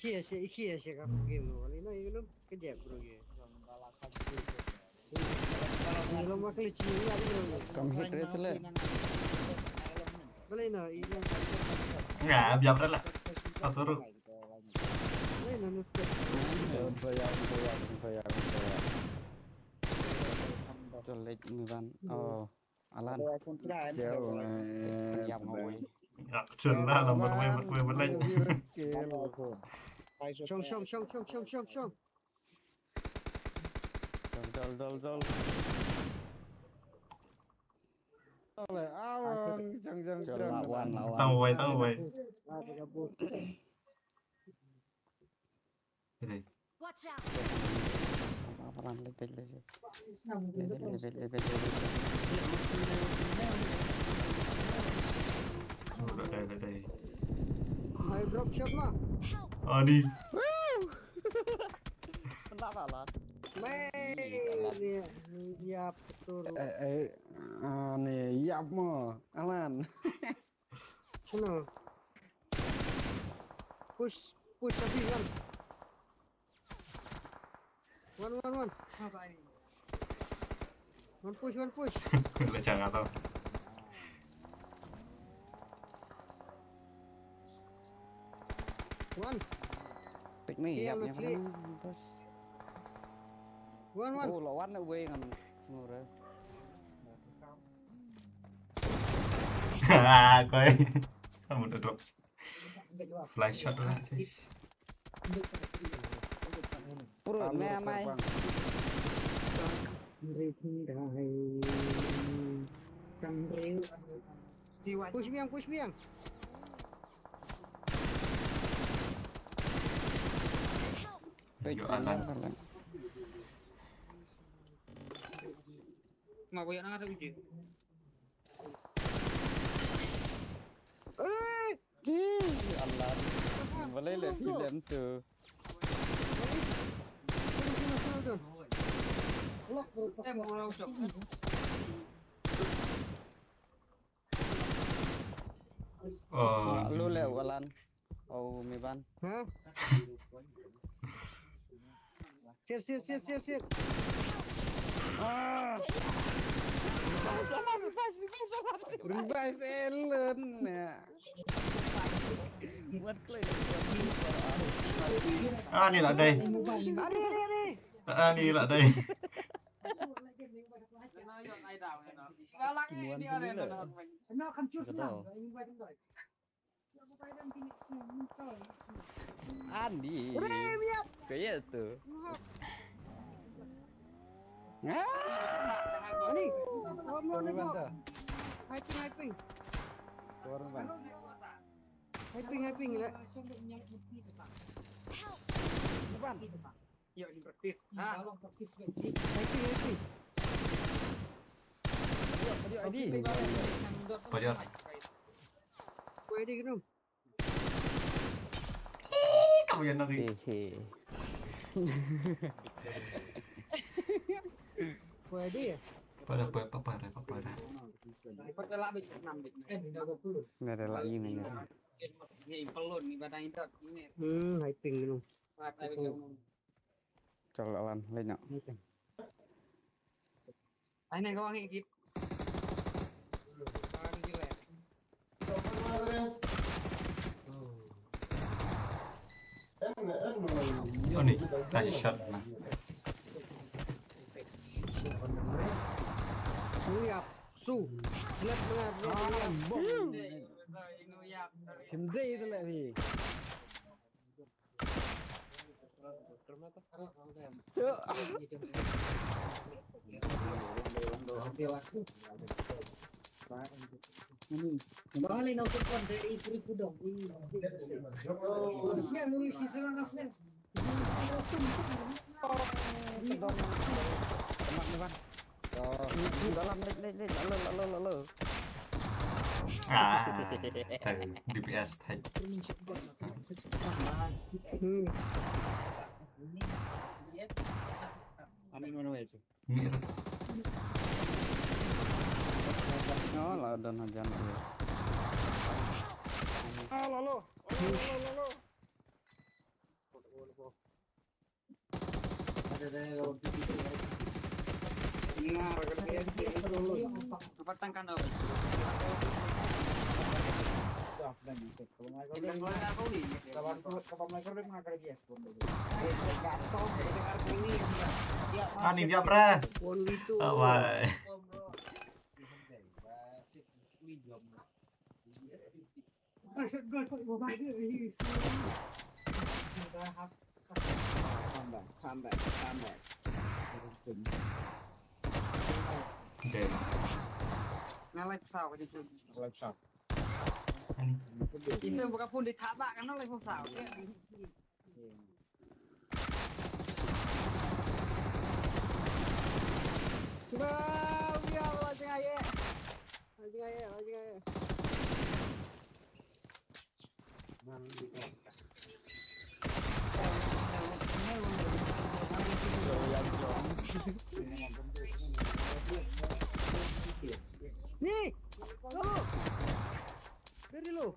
Speaker 10: Iya sih kamu game lo. Ini itu kejap bro ya. Kalau mau kali cini lagi bro.
Speaker 9: Kamu hit rate lah.
Speaker 10: Boleh no, ini.
Speaker 2: Nggak, biar lah. Atur.
Speaker 10: Boleh no nuske.
Speaker 9: Saya. Jelek nih kan. Oh, Alan. Jauh. Yang ngawai.
Speaker 2: Ya, kecil lah nomor gue berlain.
Speaker 10: Shong.
Speaker 9: Dol. Oleh awang, jang. Lawan.
Speaker 2: Tahu boy. Ini.
Speaker 8: Watch out.
Speaker 9: Apa lebih.
Speaker 2: Udah deh.
Speaker 10: Ayo drop shot mah.
Speaker 2: Adi.
Speaker 9: Kenapa Alan?
Speaker 10: Ya betul.
Speaker 9: Nih, yap mo, Alan.
Speaker 10: Sana. Push tapi kan. One. One push.
Speaker 2: Udah jangan tahu.
Speaker 10: One.
Speaker 9: Pick me,
Speaker 10: Iya,
Speaker 9: yap
Speaker 10: lu
Speaker 9: yang
Speaker 10: klik.
Speaker 9: terus.
Speaker 10: One.
Speaker 9: Oh, lawan away kan semua.
Speaker 2: Koi. Kamu udah drop. Flash shot lah, sih.
Speaker 9: Puro mai.
Speaker 10: Push biang.
Speaker 2: Yo Alan.
Speaker 10: Mau yang ada uji.
Speaker 9: Alan. Boleh le film tu.
Speaker 2: Oh,
Speaker 9: Lu le Alan. Oh, Miban.
Speaker 10: Hah? Sit.
Speaker 9: Revive Ellen. Buat klip.
Speaker 2: Ini lah đây. Ini lah đây.
Speaker 9: Andi. Kayak tu.
Speaker 10: Ani, mau nembak. Hyping. Hyping lah.
Speaker 8: Help.
Speaker 10: Yuk di praktis. Hyping.
Speaker 9: Adi.
Speaker 2: Pojok.
Speaker 10: Kue di genum.
Speaker 2: Kamu yang nari.
Speaker 10: Kue di ya.
Speaker 2: Pada.
Speaker 9: Nggak ada lagi nih.
Speaker 10: Hyping genum.
Speaker 9: Coba Alan, lenyap.
Speaker 10: Ini kau angin kit.
Speaker 2: Oh nih, kasih shot lah.
Speaker 10: Nguyap, su. Lihat mengalir. Bom.
Speaker 9: Hindi itu lah sih. Cuk.
Speaker 10: Balik nak kupon dari ibu dong. Siapa mulu sisa nasnya?
Speaker 9: Teman-teman. Dalam lalu.
Speaker 2: DPS tag.
Speaker 9: Amin mana itu?
Speaker 2: Mir.
Speaker 3: Oh, lah dan hajan dia.
Speaker 4: Ah, lalu.
Speaker 10: Pertangkan apa?
Speaker 2: Nih dia pra. Wah. Oke.
Speaker 10: Ngelek sao cái chuyện.
Speaker 4: Live shop.
Speaker 10: Ini bukan pun ditabak kan oleh sao. Nih, lu. Dari lu.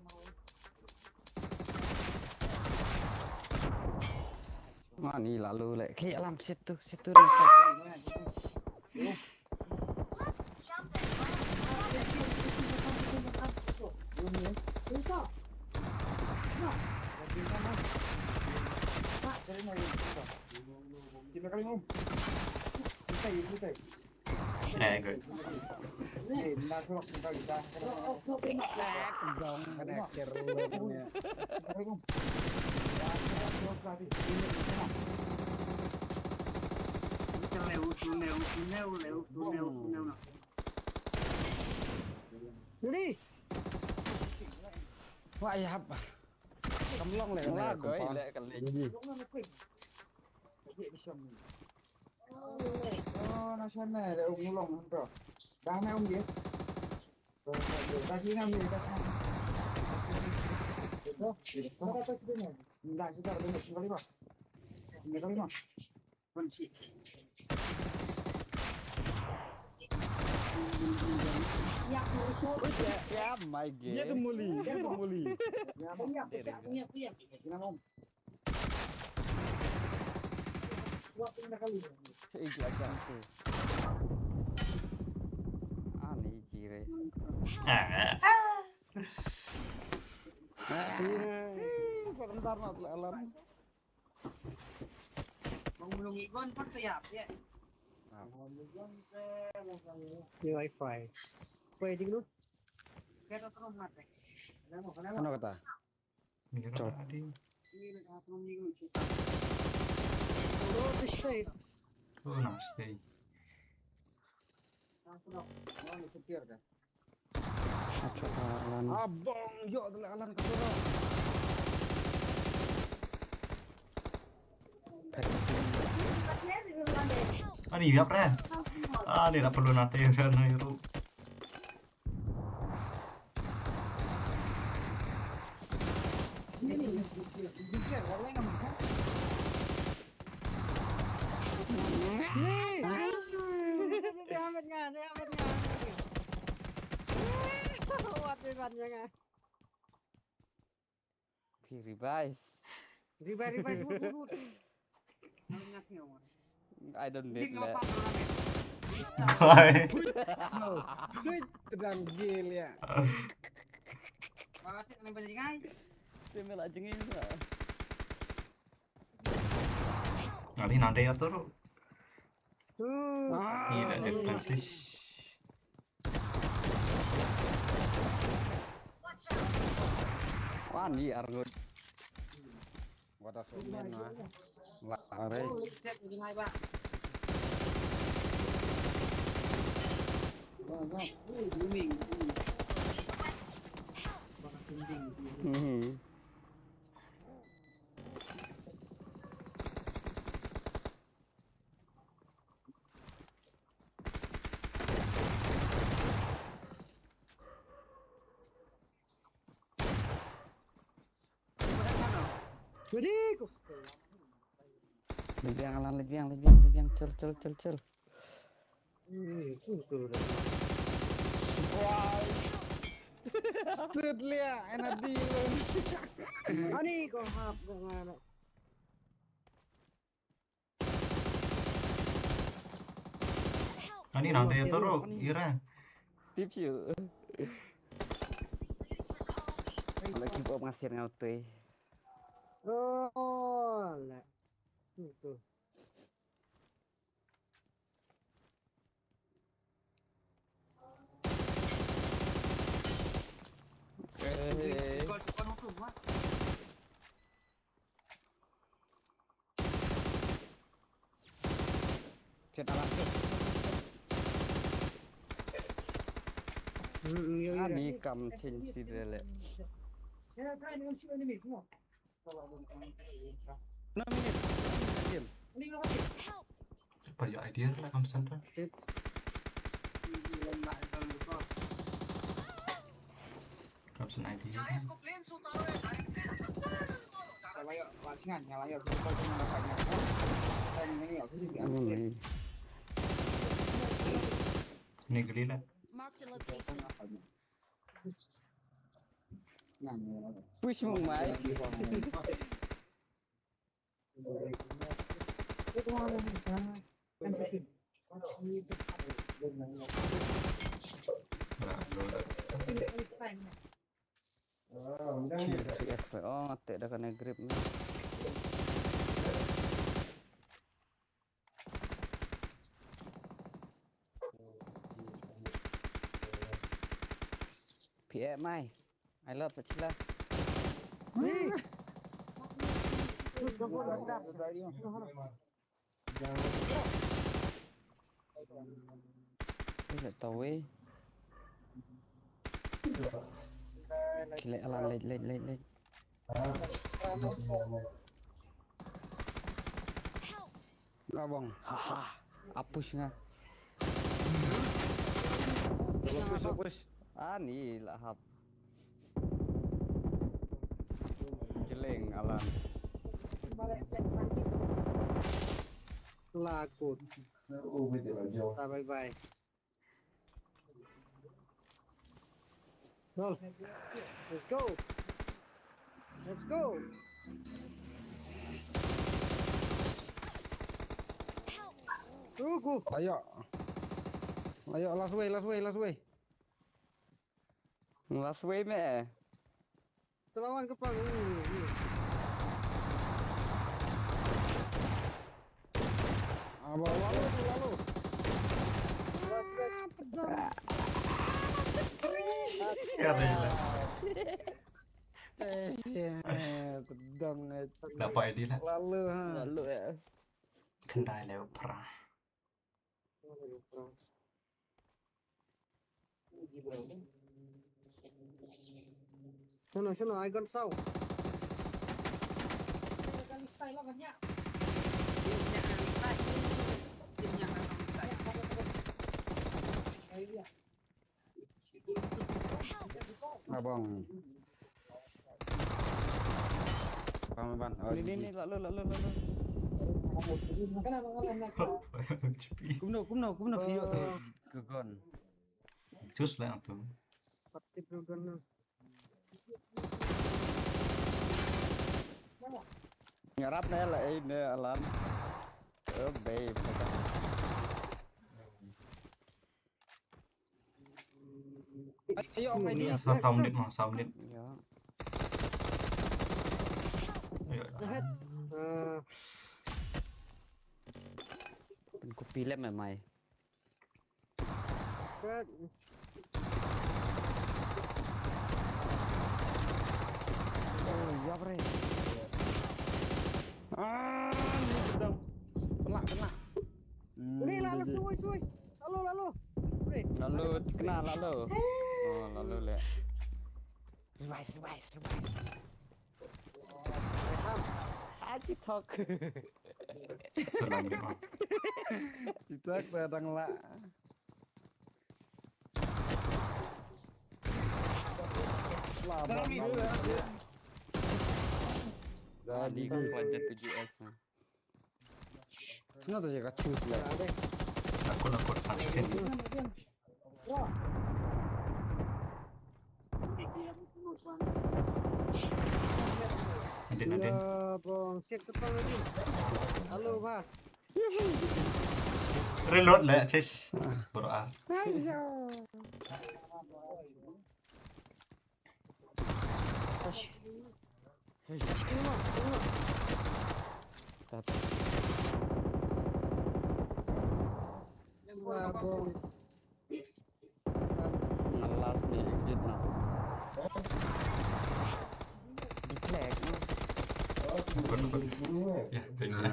Speaker 3: Mani lalu lek kayak alam situ
Speaker 2: Good.
Speaker 10: Đi.
Speaker 3: wah ya apa kamlong lek
Speaker 9: Lagoy lek kali.
Speaker 3: oh nasional lek ngulong bro dah na gì kasih nam kasih nam Enggak, sudah benar kembali, Pak. Kembali, Pak.
Speaker 10: Kunci.
Speaker 9: Ya my god.
Speaker 4: Dia tuh muli.
Speaker 10: Punya.
Speaker 3: Gimana, Om?
Speaker 9: Iklakan tuh. Ani jire.
Speaker 3: Sebentar nak alarm.
Speaker 10: Mengunjungi kon kan siap ya.
Speaker 6: Di wifi. Waiting lu.
Speaker 10: Kita terus mati.
Speaker 3: Ano kata?
Speaker 2: Mir tadi.
Speaker 10: Ini dah terus minggu.
Speaker 6: Oh, stay.
Speaker 2: Oh, namaste.
Speaker 3: Supir dah.
Speaker 4: Abang, yuk telah alam ke sana.
Speaker 2: Nih dia pra. Dia tak perlu nate karena itu.
Speaker 9: Revise. I don't need that.
Speaker 2: Bye.
Speaker 4: Terang gil ya.
Speaker 10: Makasih teman penjaringan.
Speaker 9: Timel aja ngin.
Speaker 2: Ini nade ya tuh. Gila depan sih.
Speaker 9: Wani argut.
Speaker 4: Wadah sumen lah. Lare.
Speaker 10: Set ini hai Pak. Booming.
Speaker 6: Jadi,
Speaker 9: Lebiang alan, lebiang, cel.
Speaker 6: Itu dah.
Speaker 9: Wah. Stud lia, enak dilun.
Speaker 6: Ani kau hap dengan
Speaker 2: Ani nang dia teruk, Ira.
Speaker 9: Tips yuk. Lagi bawa ngasir ngautoy.
Speaker 6: oh lah. Itu.
Speaker 9: Cet alan cet.
Speaker 6: Yo yo.
Speaker 9: Ani kam change si dele.
Speaker 10: Ya, try dengan shoot enemy semua.
Speaker 9: 6 minit. Diam.
Speaker 10: Ini lo mati.
Speaker 2: Cepat ya idea lah kamu santai. Kamu sen idea. Ini geli lah.
Speaker 8: Marked a location.
Speaker 9: Push mo mai.
Speaker 10: Itu mau ada nih. Kan sih.
Speaker 9: Oh, tek dah kena grip ni. PM mai. I love Pachila. Tak tahu eh. Kile alan late. Abang, haha, apus nga. Push. Ni lahap. Jeleng alan.
Speaker 6: Lakut. Bye bye. Roll. Let's go. Tunggu.
Speaker 4: Ayo. Last way.
Speaker 9: Last way me.
Speaker 6: Terlawan kepala.
Speaker 4: Lalu.
Speaker 2: Ya rela.
Speaker 9: Pedang
Speaker 2: Dapat idea lah.
Speaker 9: lalu ya.
Speaker 2: Kendai lewat perang.
Speaker 6: Sono, I got sound.
Speaker 10: Kali style lah banyak.
Speaker 4: Abang. Paman. Oh,
Speaker 9: Ini lalu.
Speaker 10: Kan abang nak.
Speaker 2: Cepi.
Speaker 9: Kumno video kegon.
Speaker 2: Cus lah tu.
Speaker 6: Pasti program.
Speaker 9: Ngarap na lah ini alam. Oh babe.
Speaker 4: Ayo apa ini?
Speaker 2: Sounded.
Speaker 9: Ya.
Speaker 2: Ayo.
Speaker 9: Pen kopi lem mai.
Speaker 6: Good.
Speaker 9: Oh ya bre. Ni pedang. Pelak.
Speaker 6: Ini lalu cuy. Lalu.
Speaker 9: Lalu kena lalu. Oh lalu le. Revise. Aji talk.
Speaker 2: Salam ya.
Speaker 4: Kita pedang lah.
Speaker 9: Jadi kan pajak 7S.
Speaker 4: Nó tuh jaga cus lah.
Speaker 2: Aku nakut vaksin. Adin.
Speaker 6: Ya, bang, cek depan lagi. Halo, Pak.
Speaker 2: Reload lah, Cis. Bro A.
Speaker 6: Wah, bang.
Speaker 9: Ngelas nih exit nah. Di flag.
Speaker 2: Nakut. Ya, tinggal.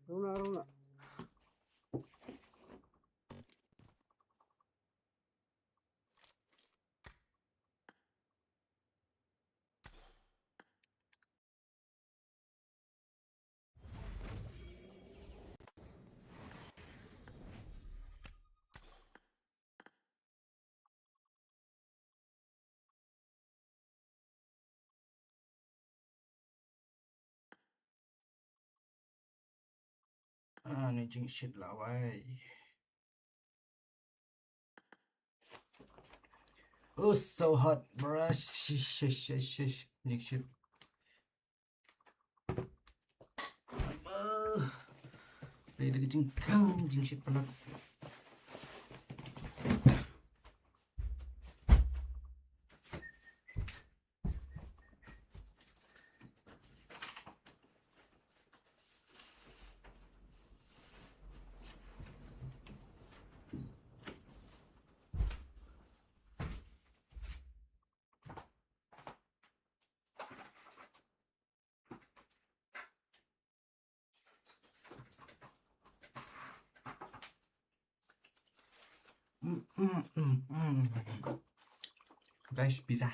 Speaker 6: Runa.
Speaker 2: Ni jing shit lah, wai. Oh, so hot, bruh. Shish. Jing shit. Play lagi jing shit pelat. Guys, pizza.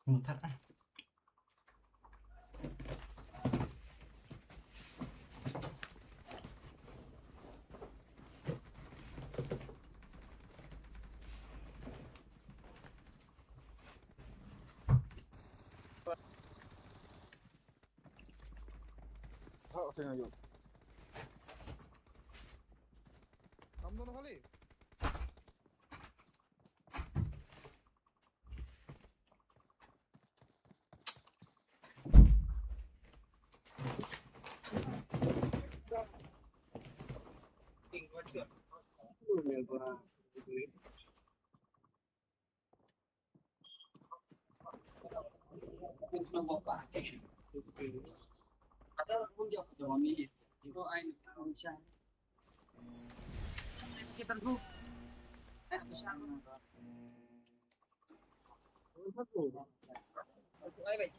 Speaker 2: Bentar ah.
Speaker 3: Hak saya ngajuk. Kamu tuh kali.
Speaker 10: Kita dulu. Bisa. Ai vậy?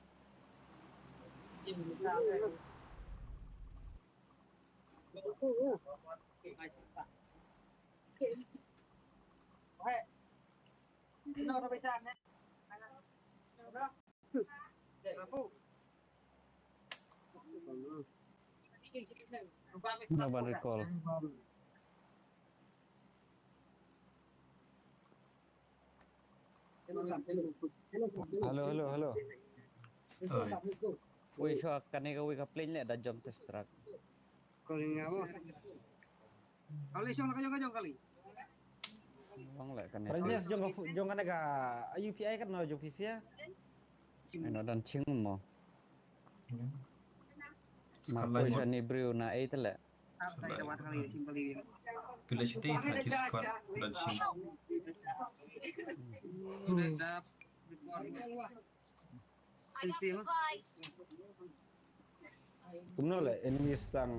Speaker 10: Tìm người ta đây.
Speaker 9: Naban recall. Halo, halo, halo.
Speaker 2: Oi.
Speaker 9: Woi, so kanne ka woi ka plane le da jump test track. Bang le kanne.
Speaker 4: Princess jong kan ga UPI kan no jong fisia.
Speaker 9: Ano dan ching mo. Ma
Speaker 2: Sekolah
Speaker 9: ko
Speaker 2: mod.
Speaker 9: ni bro na ai tele.
Speaker 2: Kila situ lagi squad dan sim.
Speaker 4: Kumno le enemy stang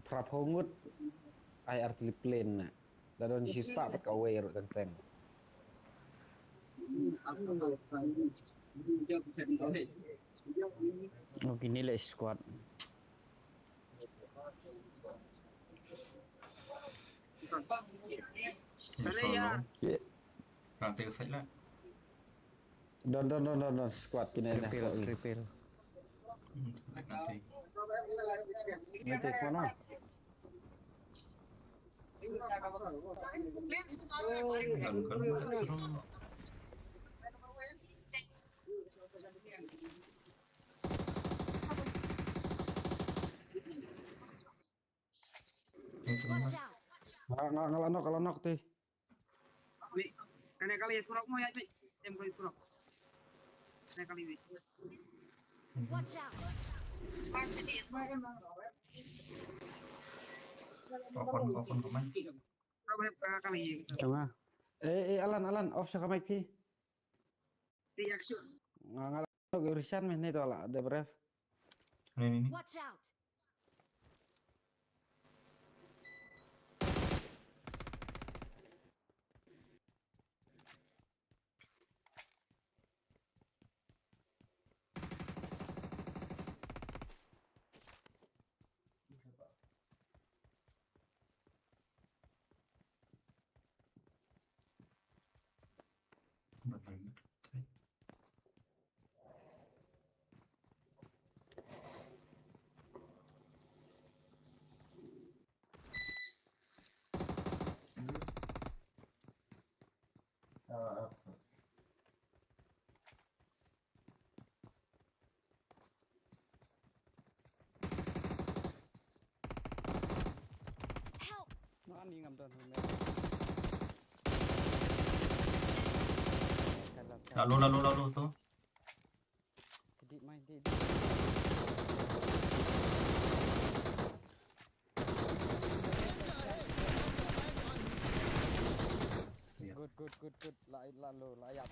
Speaker 4: prapongut ai artillery plane na. Dadon sispa pat ka away ro teng.
Speaker 9: Oh, gini le squad.
Speaker 2: Solo.
Speaker 4: Ye.
Speaker 2: Nanti ke saya lah.
Speaker 4: Don squad kini na.
Speaker 9: Repair.
Speaker 2: Nanti.
Speaker 4: Nanti kono.
Speaker 2: Dan kan terus. Itu mana?
Speaker 4: Ngalano kalau nok teh.
Speaker 2: Oven kemana?
Speaker 9: Tengah.
Speaker 4: Alan off sa kamay pi. Ngalano urusan men itu ala ada bref.
Speaker 2: Ini.
Speaker 8: Watch out! Help!
Speaker 9: Ani ngam don.
Speaker 2: Lalu tuh.
Speaker 9: Di main di. Good. Lalu layap.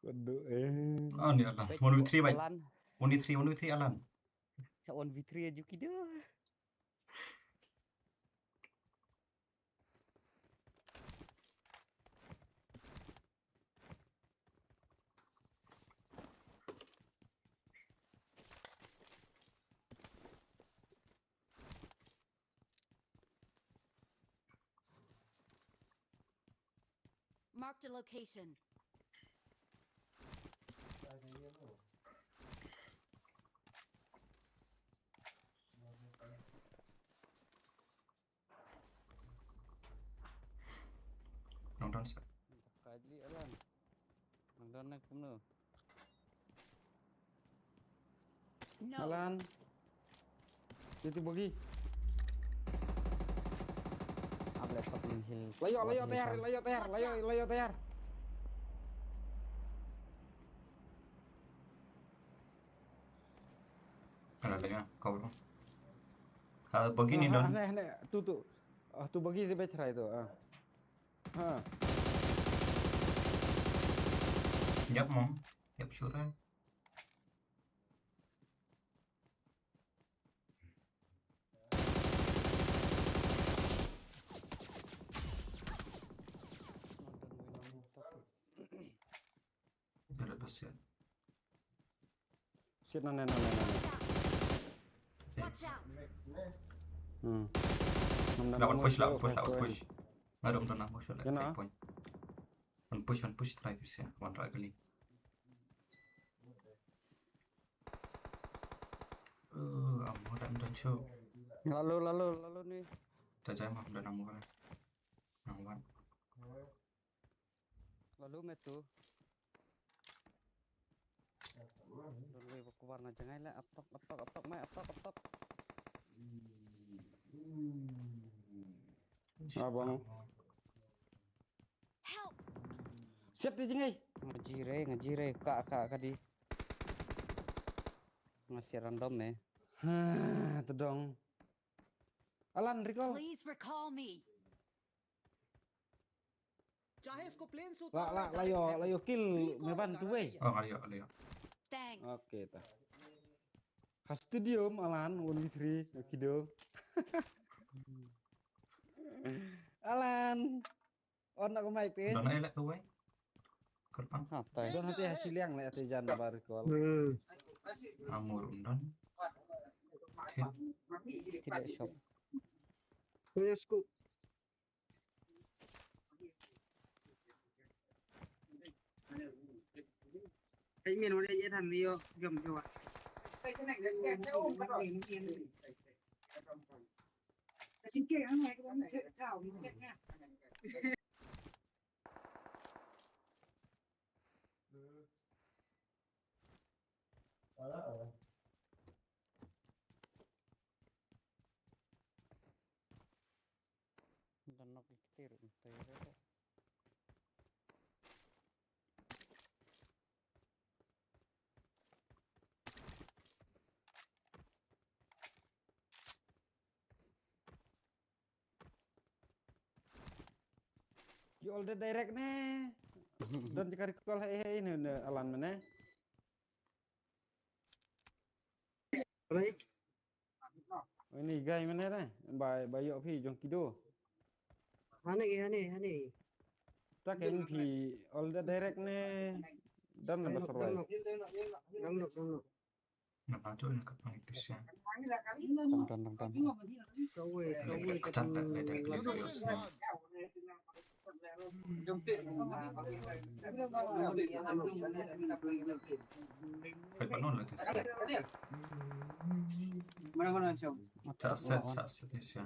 Speaker 4: Kudu
Speaker 2: Oh, ini Alan. 1v3 baik.
Speaker 9: Alan.
Speaker 2: 1v3 Alan.
Speaker 9: Sa 1v3 aja kita.
Speaker 8: Marked a location.
Speaker 2: Nonton set.
Speaker 9: Kajli Alan. Nang nak kumno.
Speaker 8: No.
Speaker 4: Alan. Itu bagi.
Speaker 9: Able patin hill.
Speaker 4: Layo tayar.
Speaker 2: Ada kau. Hal begini don.
Speaker 4: Tu. Tu bagi si becerah itu.
Speaker 2: Yap mom. Yap sure. Tidak pasien.
Speaker 4: Sit nana.
Speaker 8: Watch out.
Speaker 2: Lawan push. Ngarong to na push like
Speaker 4: Yan,
Speaker 2: 5 point. One push try to say one ragli. Amo dan show.
Speaker 9: Lalu nih.
Speaker 2: Jajai mah udah namu kan. Namuan.
Speaker 9: Lalu metu. Dulu ibu keluar na jangan lah atok mai atok.
Speaker 4: Abang.
Speaker 8: Help.
Speaker 4: Siap di jengai.
Speaker 9: Ngejire kak di. Masih random nih.
Speaker 4: Itu dong. Alan recall.
Speaker 8: Please recall me.
Speaker 4: Layo kill meban tuh weh.
Speaker 2: Oh, aliyo.
Speaker 8: Thanks.
Speaker 4: Oke ta. Khas studio Alan 1v3 Okido. Alan. On aku mic tin.
Speaker 2: Don ay lek tuwe. Kerpang
Speaker 9: Hatai.
Speaker 4: Don hati hasil yang lek ate jan bar recall.
Speaker 2: amur undon.
Speaker 9: Tidak shop.
Speaker 6: Punya scoop. Cái miền nó đây dễ thành đi gầm cho bạn. Cái này cái chính kia nó nghe cái bóng chuyện chào mình chết nha.
Speaker 9: Dan nok diketir entai.
Speaker 4: Ki all the direct nih. Don jika recall hei ini Alan mana?
Speaker 6: Baik.
Speaker 4: Oh, ini guy mana dah? Bayo phi jong kido.
Speaker 6: Hane.
Speaker 4: Tak kan phi all the direct nih. Dan lebih seru.
Speaker 6: Dong.
Speaker 2: Napaco na kapang ito siya.
Speaker 9: Dan.
Speaker 6: Rồi.
Speaker 2: Kecat na leda Clivios na. Fay pa noon ito siya.
Speaker 6: Mana siya?
Speaker 2: Saset ito siya.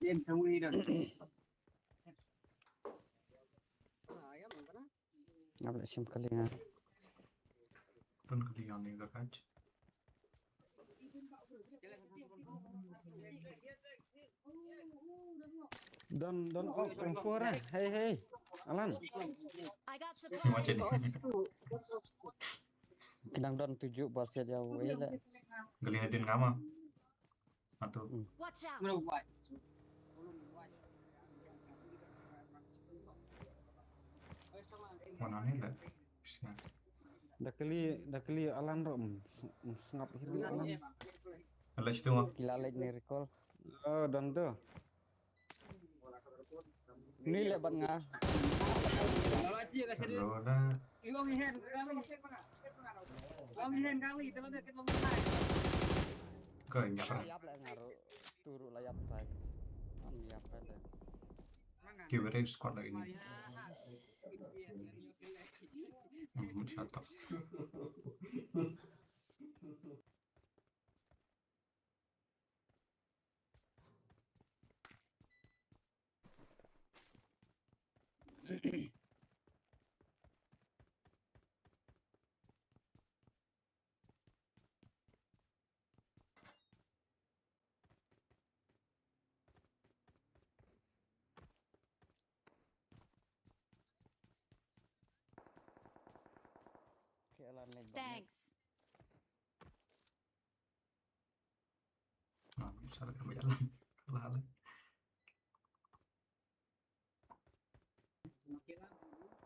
Speaker 6: Em xong đi rồi.
Speaker 9: Nabla sim kalinga.
Speaker 2: Doon kaliyan na yung gagaj.
Speaker 4: Don oh confirm ah. Hey. Alan.
Speaker 8: I got
Speaker 2: Macam
Speaker 8: supplies.
Speaker 2: ni.
Speaker 9: Kinang don 7 bahasa jauh lah.
Speaker 2: Galing na din nga mo. Ato.
Speaker 8: Watch out.
Speaker 2: Mana nila. Siya.
Speaker 4: Dah kali Alan rom sengap hiru Alan.
Speaker 2: Alas ito mo.
Speaker 9: Gila lagi ni recall.
Speaker 4: Oh don tu.
Speaker 9: Ni lebat ngah.
Speaker 2: Hello na. Kaya niya ka.
Speaker 9: Layap lah ngaruh. Turu layap tay. Layap lah.
Speaker 2: Kibere squad lagi ni. Shut up.
Speaker 8: Thanks.
Speaker 2: Nah, bisa lagi jalan. Lalu.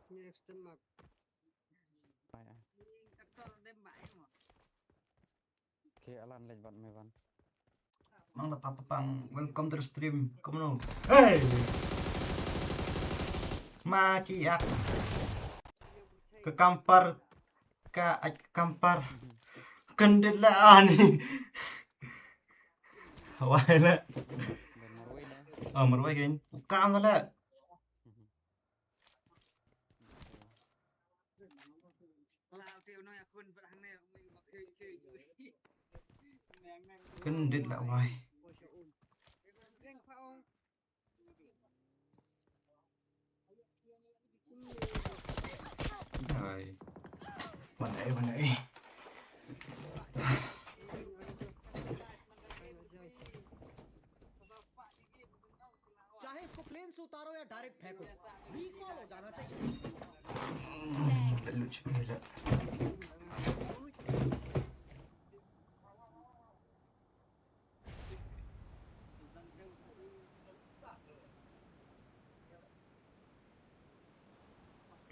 Speaker 6: Next mark.
Speaker 9: Okay, Alan lebat mevan.
Speaker 2: Mang Papang, welcome to the stream. Come on. Hey. Maki aku. ke kampar ke kampar kendelaan nih. Why la? Oh, marway gin. Kam na la. Kendit la why. Rồi. Bên đây.
Speaker 5: चाहे इसको प्लेन से उतारो या डायरेक्ट फेंको, रिकॉल हो जाना चाहिए।
Speaker 2: Lucu gila.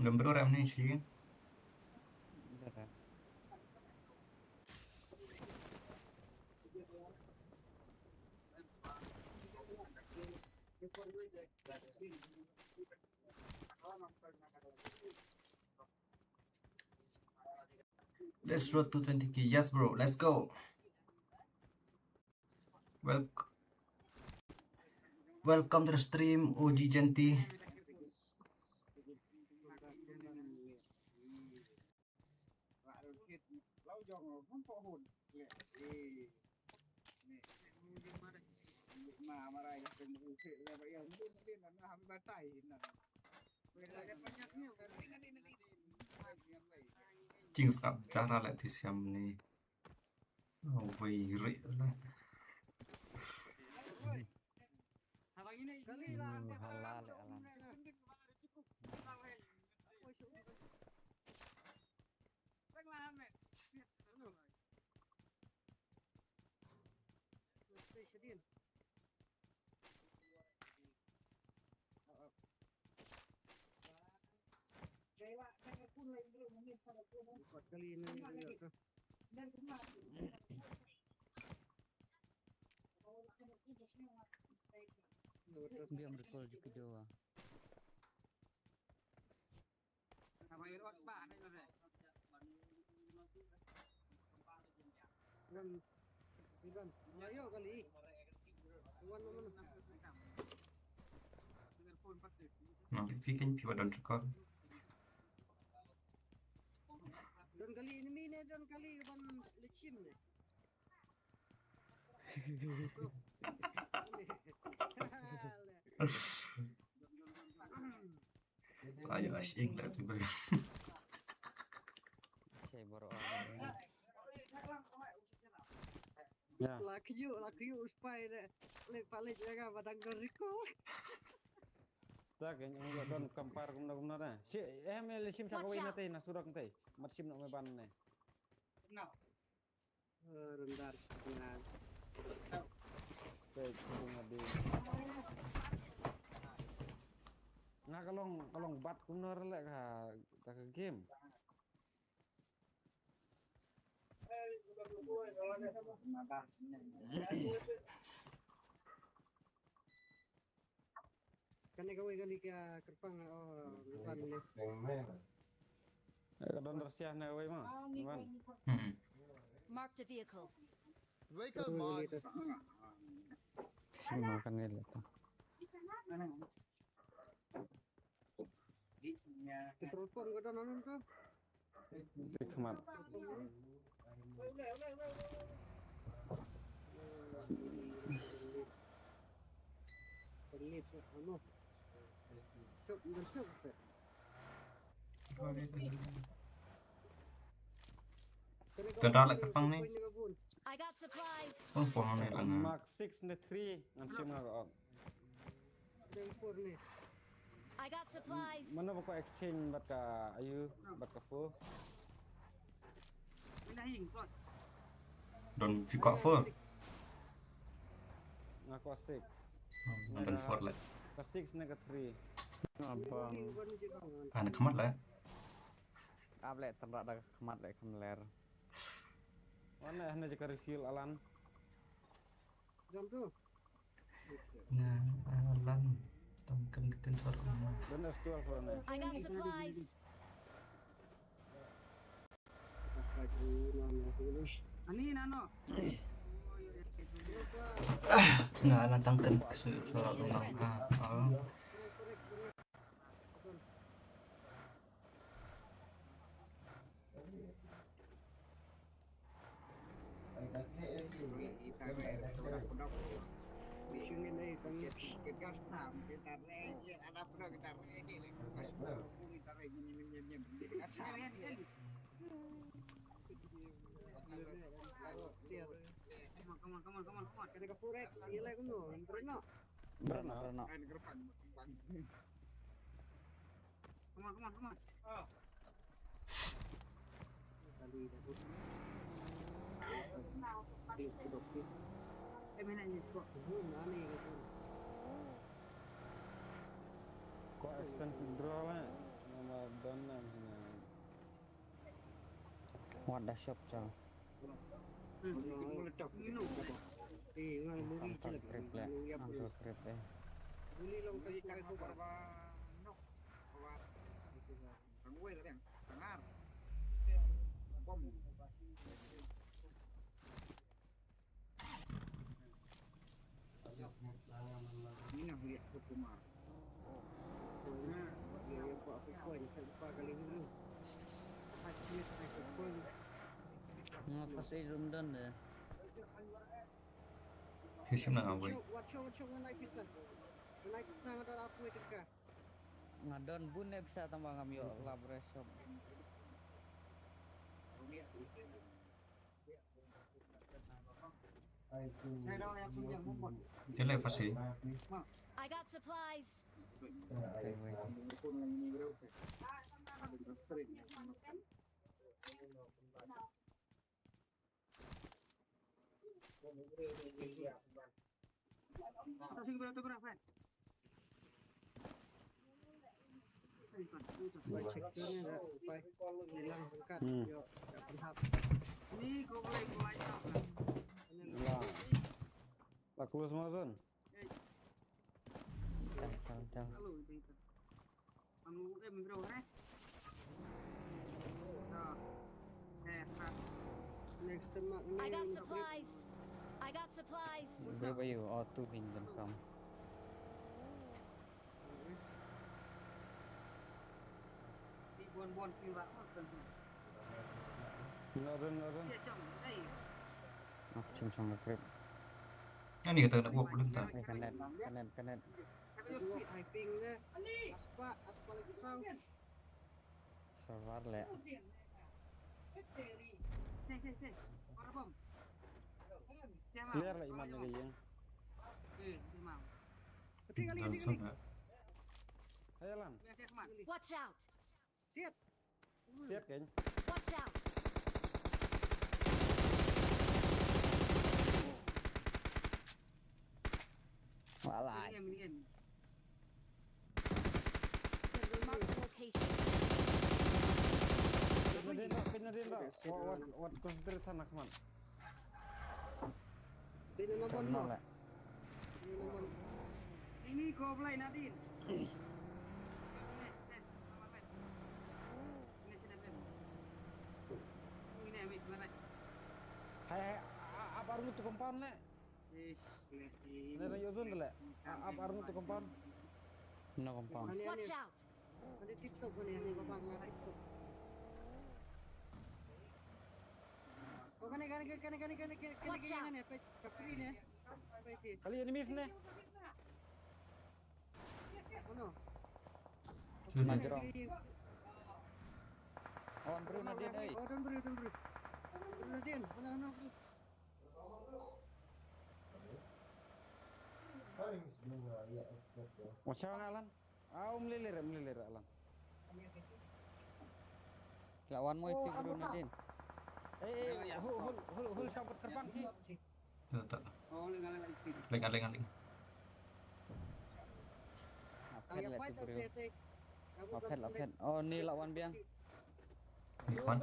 Speaker 2: Lembro rem ni sih kan. Let's road to 20k. Yes, bro. Let's go. Welcome to the stream, OG Genti. Ching sab cara lại thì xem này. Vây rị lại.
Speaker 9: Halal ya alam.
Speaker 10: Dia recall juga dia.
Speaker 2: Nanti bikin piwa dan record.
Speaker 10: Dan kali ini nih, dan kali ban lecim nih.
Speaker 2: Ayo asyik lah tu bagi.
Speaker 9: Saya baru
Speaker 4: Ya.
Speaker 10: Laki yuk uspai deh. Paling jaga badang goriko.
Speaker 4: Tak yang don kampar kumna na. Si mel sim sa kawin natin nasurak natin. Matsim na may ban na.
Speaker 10: Rendah dengan.
Speaker 4: Baik, bunga di. Nga kalong bat kumna rela ka game.
Speaker 10: Kan kali ke kerpang depan ni.
Speaker 4: Don rasiah na way ma. Man.
Speaker 8: Marked a vehicle.
Speaker 9: semua kan nila to.
Speaker 10: Telepon ko dah nanon ko.
Speaker 4: Hikmat.
Speaker 10: Pelit ano. Sok bersok.
Speaker 2: Kendala ketang ni.
Speaker 8: I got supplies.
Speaker 2: Pun pohon ni lah.
Speaker 4: Mark 6 na 3 ngam na ko.
Speaker 10: Tempur ni.
Speaker 8: I got supplies.
Speaker 4: Mana ba ko exchange bat ka ayu bat ka full.
Speaker 2: Don fikok full.
Speaker 4: Ngako 6.
Speaker 2: Don 4 lah.
Speaker 4: Ka 6 na ka 3.
Speaker 9: Abang.
Speaker 2: Anak kemat lah.
Speaker 9: Ablek terak dah kemat lek kemeler.
Speaker 4: Mana hanya jika refill alan.
Speaker 10: Jam tu.
Speaker 2: Nah, alan. Tangkan kita suara.
Speaker 4: Dan S12 mana?
Speaker 8: I got supplies.
Speaker 6: Ani nano.
Speaker 2: Nga natangkan surat unang
Speaker 6: Come on. Kena ke forex, ialah kuno, berenok.
Speaker 9: Berenok.
Speaker 6: Come on. Mana ni kok? Mana ni?
Speaker 4: Kok expensive draw lah. Nama dana sini.
Speaker 9: Wadah shop cang.
Speaker 6: Meledak minum. Ngan muri je
Speaker 9: Krip lah. Angkat krip eh.
Speaker 6: Buli long kasi ko ba no. Kawan. Tangwe lah bang. Tangar. Bom. Ini nak lihat kumar. Soalnya dia yang buat apa ni saya lupa kali dulu. Pasti saya pun.
Speaker 9: Ngapa sih rundan deh?
Speaker 2: Hisim na away.
Speaker 6: Watch naik pisang. Naik pisang ada apa itu kah?
Speaker 9: Ngadon bun bisa tambah ngambil labre shop.
Speaker 6: Saya dah yang punya mumput.
Speaker 2: Jelek pasti.
Speaker 8: I got supplies.
Speaker 6: Cek tu ni dah supaya hilang dekat. Yo, tak berhak. Ni kau boleh main apa?
Speaker 4: Lah. Laku semua Zon.
Speaker 9: Cang.
Speaker 6: Halo, itu. Anu bro, next time
Speaker 8: I got supplies.
Speaker 9: Berapa you? Oh, 2 ringgit kam.
Speaker 6: Bon kira kan.
Speaker 4: Naron.
Speaker 6: Ya, syam. Hey.
Speaker 9: Cang krip.
Speaker 2: Ini kata nak buat belum tak?
Speaker 9: Kanet.
Speaker 6: Dua piping ni. Aspal sound.
Speaker 9: Server le.
Speaker 6: Para bom.
Speaker 4: Clear lah iman lagi yang.
Speaker 6: Imam.
Speaker 2: Dalam sana.
Speaker 4: Ayo lan.
Speaker 8: Watch out.
Speaker 4: Siap kan?
Speaker 8: Watch out.
Speaker 9: Walai.
Speaker 8: Mark the location.
Speaker 4: Kena dia tak. What consider sana kaman.
Speaker 9: Kenal le.
Speaker 6: Ini kau belai Nadin.
Speaker 4: Hai, apa arung tu compound le? Nera yozun le. Apa arung tu compound?
Speaker 9: No compound.
Speaker 8: Watch out.
Speaker 6: Ada TikTok ni babang TikTok. Kau kan
Speaker 4: Kali enemies ne?
Speaker 6: Ono.
Speaker 9: Majro. Oh, bro Nadine ai.
Speaker 6: Oh, dan beri. Nadine, mana.
Speaker 4: Macam alan? Melilir alan.
Speaker 9: Lawan mo itu bro Nadine.
Speaker 4: Hul sahabat terbang ki.
Speaker 2: Tak.
Speaker 6: Oh, lengan.
Speaker 2: Lengan.
Speaker 9: Apel le tu bro. Apel. Oh, ni lawan biang.
Speaker 2: Ikhwan.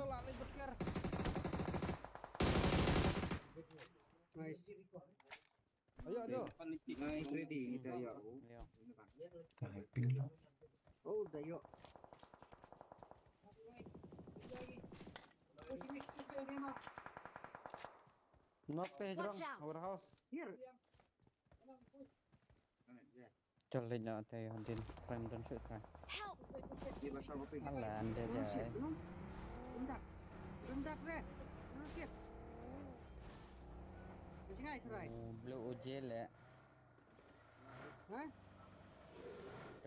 Speaker 6: Nice.
Speaker 4: Ayo.
Speaker 6: Nice, ready kita ya.
Speaker 2: Typing lah.
Speaker 6: Oh, dah yuk.
Speaker 4: Knock teh jrong
Speaker 8: Watch out.
Speaker 4: warehouse.
Speaker 6: Here.
Speaker 9: Chol lên nọ thì hoàn tiền frame đơn sự thôi.
Speaker 8: Help!
Speaker 6: Di pasal kopi.
Speaker 9: Alah anda jai.
Speaker 6: Rendak. Rendak re. Rendak. Macam ngay serai.
Speaker 9: Blue OJ lẹ.
Speaker 6: Ha?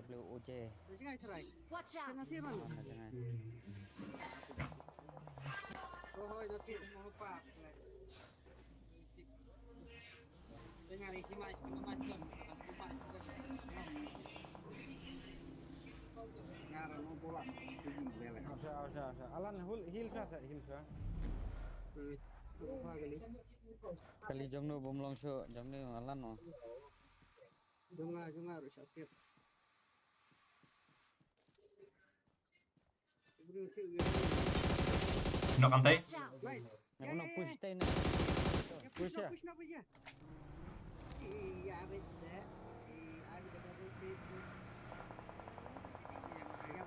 Speaker 9: Blue OJ.
Speaker 6: Macam ngay serai.
Speaker 8: Watch out!
Speaker 6: Kena siapa lu?
Speaker 9: Mana jangan.
Speaker 6: Oh, nanti mau lupa. Dengar isi mas, mas kan. Ngarang mau pulang. Lele.
Speaker 4: Asa. Alan heal sa.
Speaker 6: Apa kali?
Speaker 9: Kali jom nu bom long so jom nu alan no.
Speaker 6: Junga harus siap.
Speaker 2: Knock antay.
Speaker 8: Watch out!
Speaker 6: Nice.
Speaker 9: Nak nak push tay na.
Speaker 6: Push ya. Iya, bisa. Ada double flip. Ya,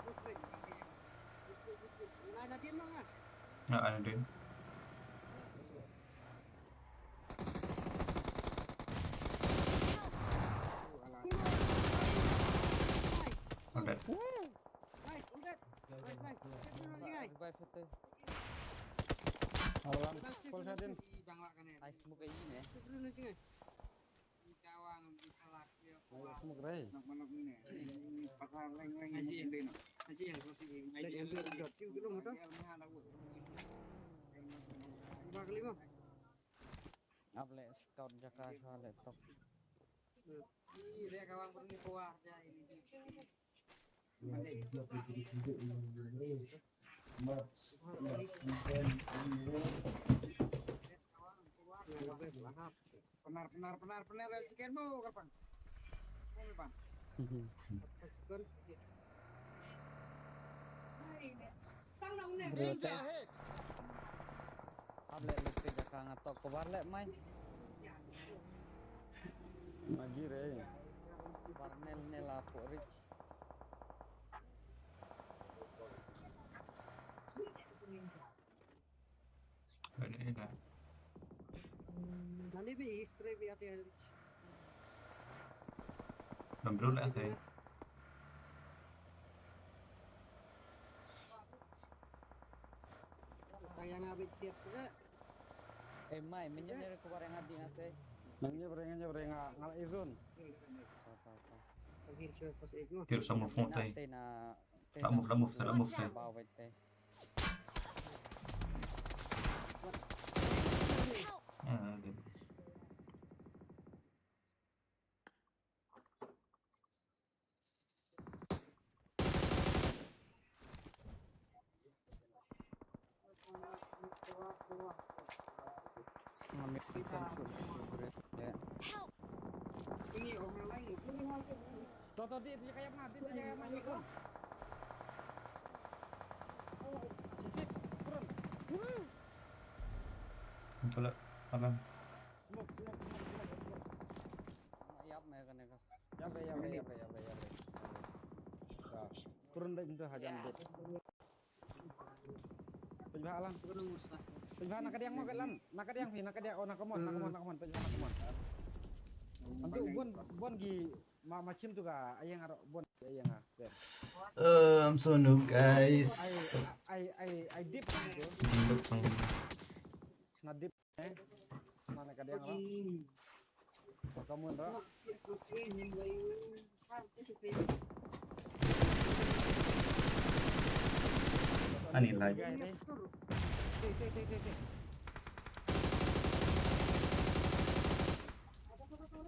Speaker 6: push back. Ada dia mang ah.
Speaker 2: Nggak ada din. Udah.
Speaker 6: Nice, udah. Nice.
Speaker 9: Revive tu.
Speaker 4: Alan full sadin.
Speaker 9: Ai smoke kayak gini.
Speaker 4: Smoke ray.
Speaker 6: Nak ni. Pakar leng-leng ini. Nasi yang posisi. Lagi ambil jod. Belum betul. Lima kali mah.
Speaker 9: Ab le scout jaka soal laptop.
Speaker 6: Dia kawan pergi keluar dia ini. Benar sekian mau kapan? Kapan? Sekian.
Speaker 9: Danger ahead. Ab le lepe jaka ngatok kebar le main.
Speaker 4: Magi ray.
Speaker 9: Warnel nel apa rich.
Speaker 2: Ada.
Speaker 6: Nanti bi history bi hati.
Speaker 2: Bro lah antay.
Speaker 6: Kaya nga bi siap juga.
Speaker 9: Mai menyer kebar yang adi ate.
Speaker 4: Nangnya berenga ngal izun.
Speaker 6: Akhir siya pas ego.
Speaker 2: Tiro sa move mo tay.
Speaker 9: Ate na.
Speaker 2: Tak move tay.
Speaker 9: Bawat tay.
Speaker 2: Ah, din.
Speaker 9: Ngambil pisang sulit. Ya.
Speaker 8: Help!
Speaker 6: Ini orang lain.
Speaker 4: Toto dia kayak mati dia kayak mati kok. Turun.
Speaker 2: Ito lang. Alam.
Speaker 4: Smoke.
Speaker 9: Yap me kan ka.
Speaker 4: Ya. Turun deh itu hajan deh. Penjual alam. Penjual nak yang mau galan. Nak yang oh nak kemon. Penjual nak kemon. Nanti bon gi macam tu ka ayang aro bon ayang ah.
Speaker 2: So no guys.
Speaker 4: I dip gitu.
Speaker 2: Dindog pang.
Speaker 4: Na dip mana ka yang aro. Kamu ndra.
Speaker 2: Ani like.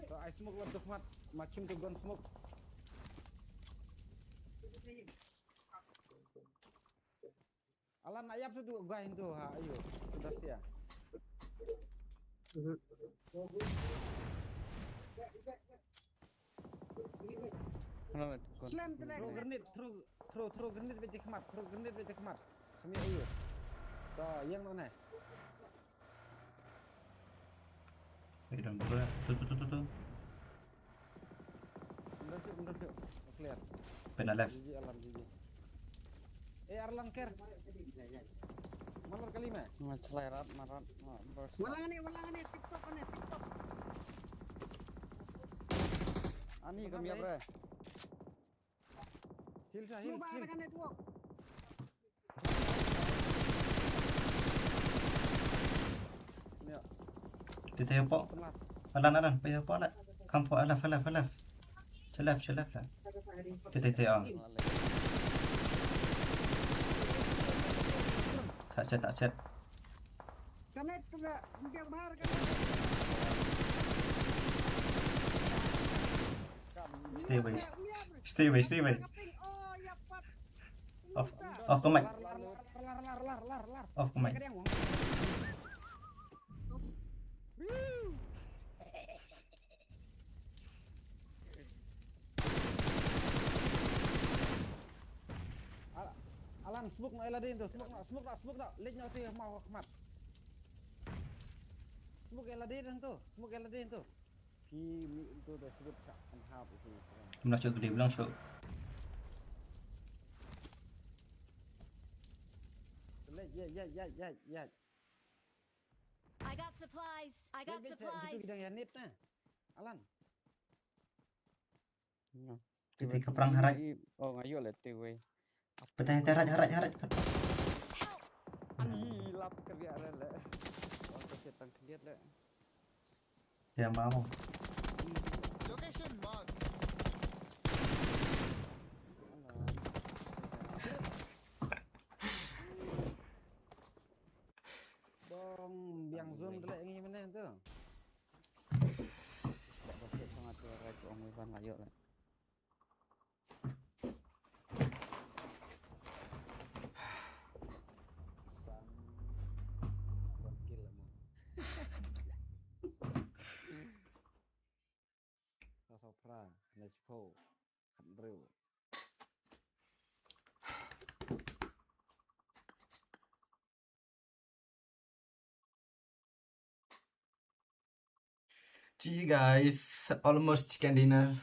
Speaker 4: So I smoke lot of mat macam tu gun smoke. Alan ayap tu gua itu ha ayo sudah siap.
Speaker 6: Slam telek.
Speaker 4: Throw grenade bete kemat. Kami ayo. So yang mana?
Speaker 2: Ayun bro. Tu.
Speaker 4: Bener tu. Clear.
Speaker 2: Pena left.
Speaker 4: Gigi Alan gigi. Arlan care. kali mah.
Speaker 9: Macelerat marat.
Speaker 6: Walangan nih TikTok nih TikTok.
Speaker 9: Ani kami apa?
Speaker 4: Hil sa
Speaker 6: Lu
Speaker 4: hil.
Speaker 6: ba kan network.
Speaker 4: Ya,
Speaker 2: Titay po.
Speaker 4: telah.
Speaker 2: Alan, paya po ala. Come po, alaf. To left lah. Titay oh. Tak set.
Speaker 6: Connect ke dia bahar kan.
Speaker 2: Stay away.
Speaker 6: Oh ya pat.
Speaker 2: Off ke mic.
Speaker 4: Lar.
Speaker 2: Off ke mic.
Speaker 4: Kadang wong. Alan smoke nak Eladin tu, smoke nak. Lejnya tu mau khmat. Smoke Eladin tu. Pi tu dah sebut sak hab itu.
Speaker 2: Belang syok gede, belang syok.
Speaker 4: Lej ya.
Speaker 8: I got supplies.
Speaker 4: Gitu kita yang nit nah. Alan.
Speaker 2: Titay ke perang harat.
Speaker 9: Oh ngayo lah tewe.
Speaker 2: Petang harat.
Speaker 9: Ani lap kerja lah. Oh kesetan keliat lah.
Speaker 2: Dia mau.
Speaker 1: Location mark.
Speaker 4: Dong biang zoom dulu yang mana tu.
Speaker 9: Bosnya sangat right om Ivan ngayo lah.
Speaker 4: Wakil lah mau. Sopra, Nespo, Andrew.
Speaker 2: Gee guys, almost chicken dinner.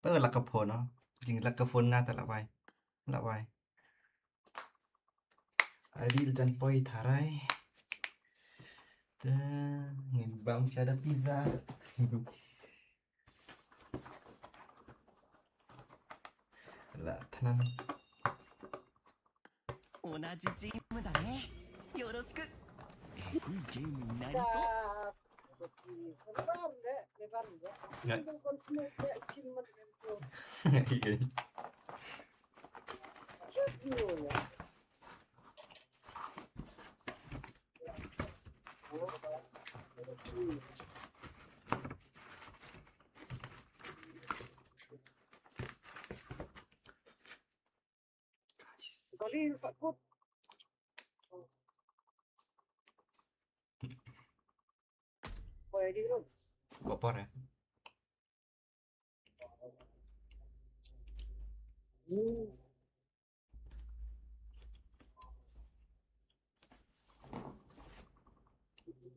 Speaker 2: Lah ke phone nó. Jing lah ke phone nga ta la vai. Adil dan poi tharai. Ngin bang ada pizza. Lah tenang.
Speaker 1: 同じチームだね。よろしく。えぐいゲームになりそう。
Speaker 2: Nggak.
Speaker 6: Kali sakut. Boleh di room.
Speaker 2: Bopor ya.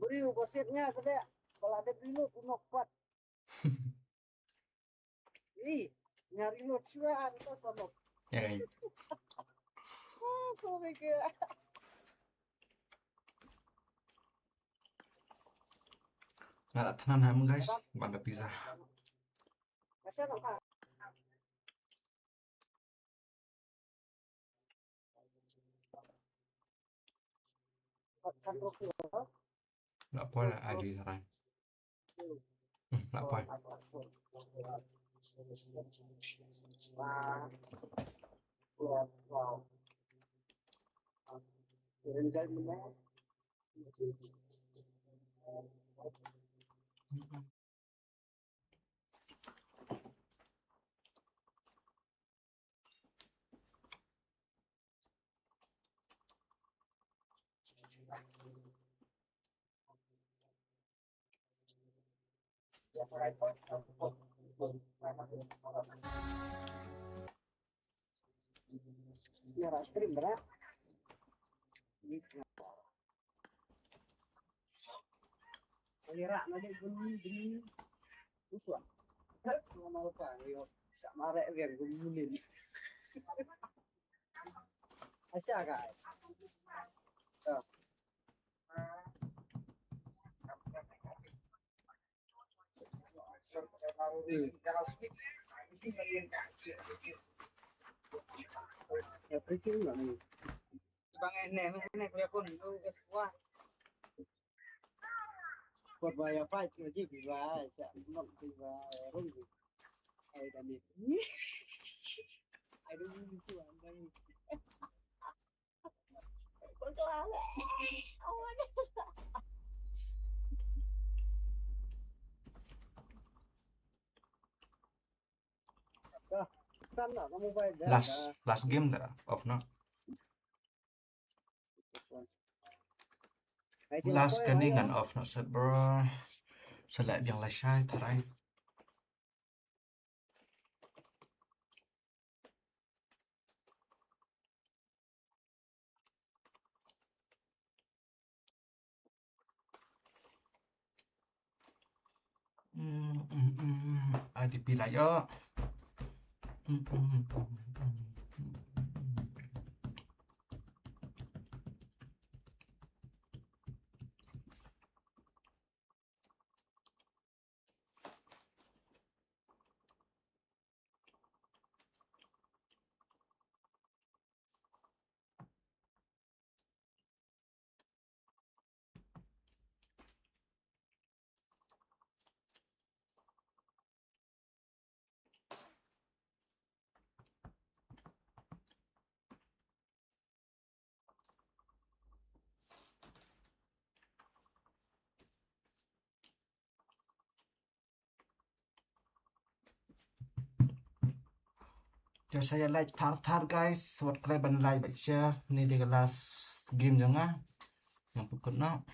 Speaker 6: Beri gosipnya ada kalau ada dulu punok kuat. Ini nyari lo cuan tuh sama.
Speaker 2: Ya kan.
Speaker 6: Kau mikir.
Speaker 2: Nggak tenan ham guys, banda pizza.
Speaker 6: Masih nak?
Speaker 2: Nggak boleh ada saran. Nggak boleh.
Speaker 6: Ya stream berat. Alirak lagi bunyi. Usah. Mau apa? Yo, sak marek biar bunyi. Asya kay. Ya freaking lah nih. Bang enek kuya kun itu wah. Buat bayar pajak aja bisa, belum bisa, belum. Ai dan ini. Aduh, itu anjing. Contohnya. Dah, stun lah kamu bayar dah.
Speaker 2: last game dah off no. Last cái này ngắn off nó sẽ bro sẽ lại biển là sai thật đấy. IDP lại yo. Ya saya like tar guys, subscribe dan like baik share. Ini di kelas game jangan yang pukul no.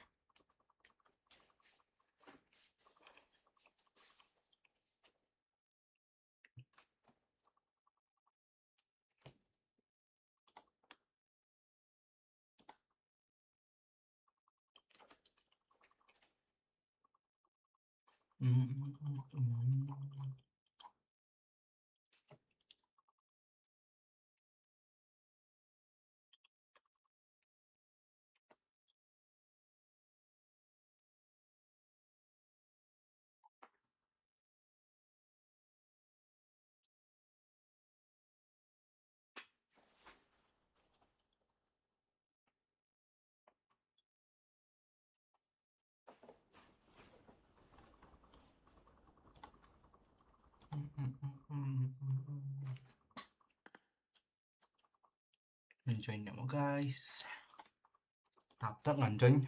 Speaker 2: Enjoy mo guys. Tapos nganjoy.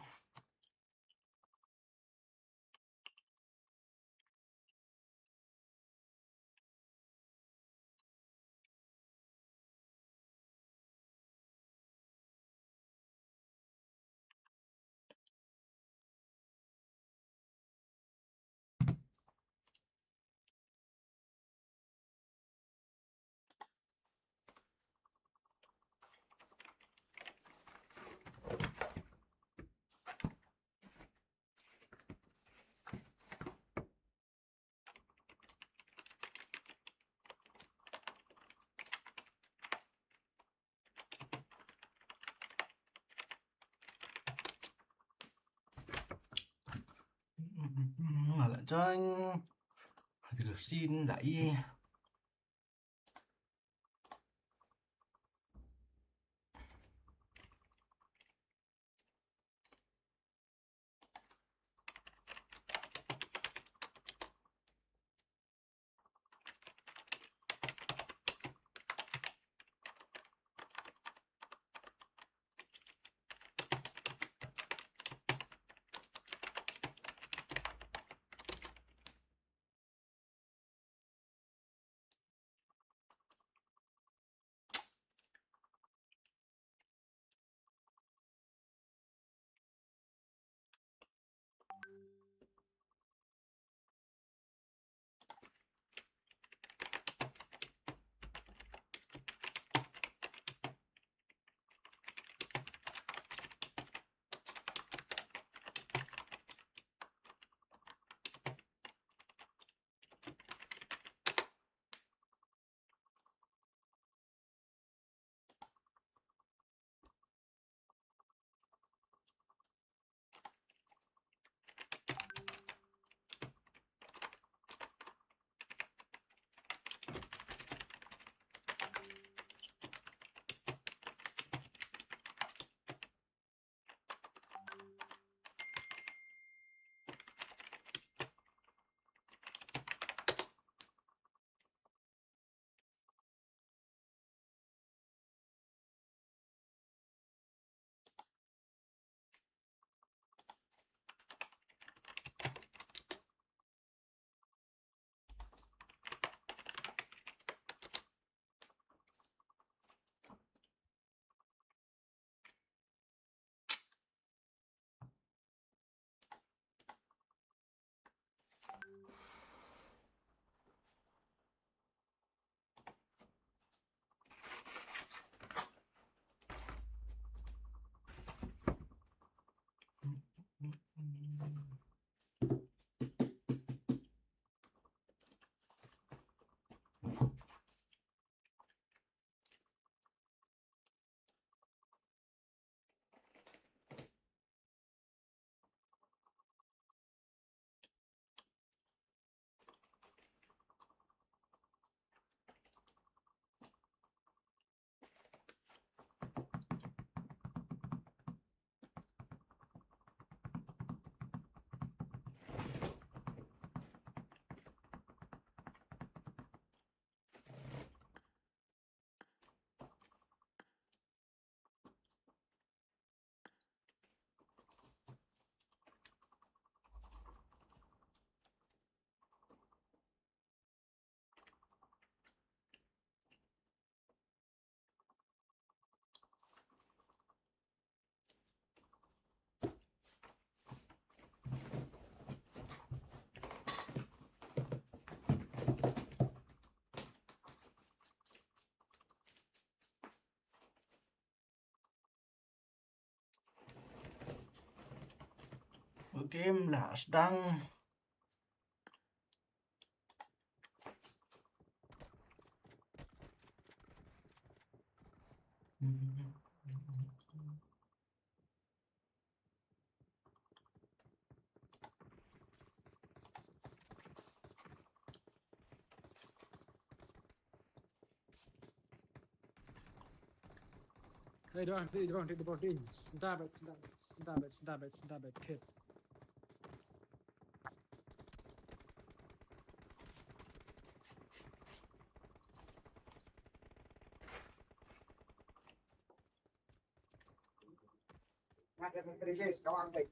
Speaker 2: Malah coy. Hati bersin lại. game là sedang
Speaker 6: Hey, doang, di bawah, sedap, kid.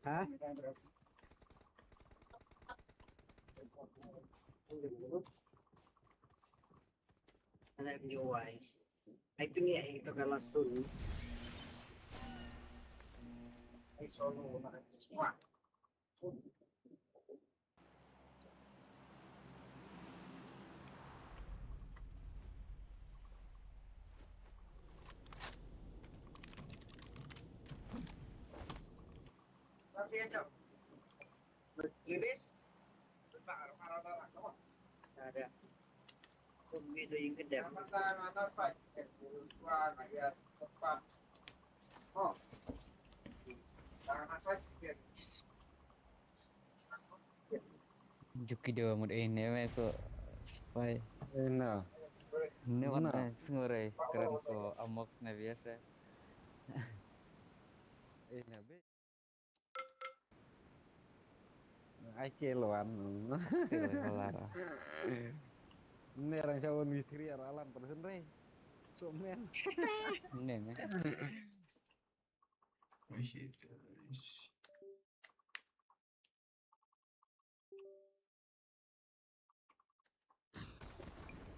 Speaker 6: Hah? Anak menjual. Ay pingi ito ka lasun. Ay solo na semua. Tapi aja. Berkiris. Ada. Video yang gede. Oh.
Speaker 9: Juki dia mud ini tu supaya
Speaker 4: Enak.
Speaker 9: ini mana sengurai keren ko amok na biasa.
Speaker 4: Be. Ai keluan.
Speaker 9: Kelar.
Speaker 4: Ini orang siapa mitri aralan pada senre. Somen.
Speaker 9: Ini ni.
Speaker 2: oh shit guys.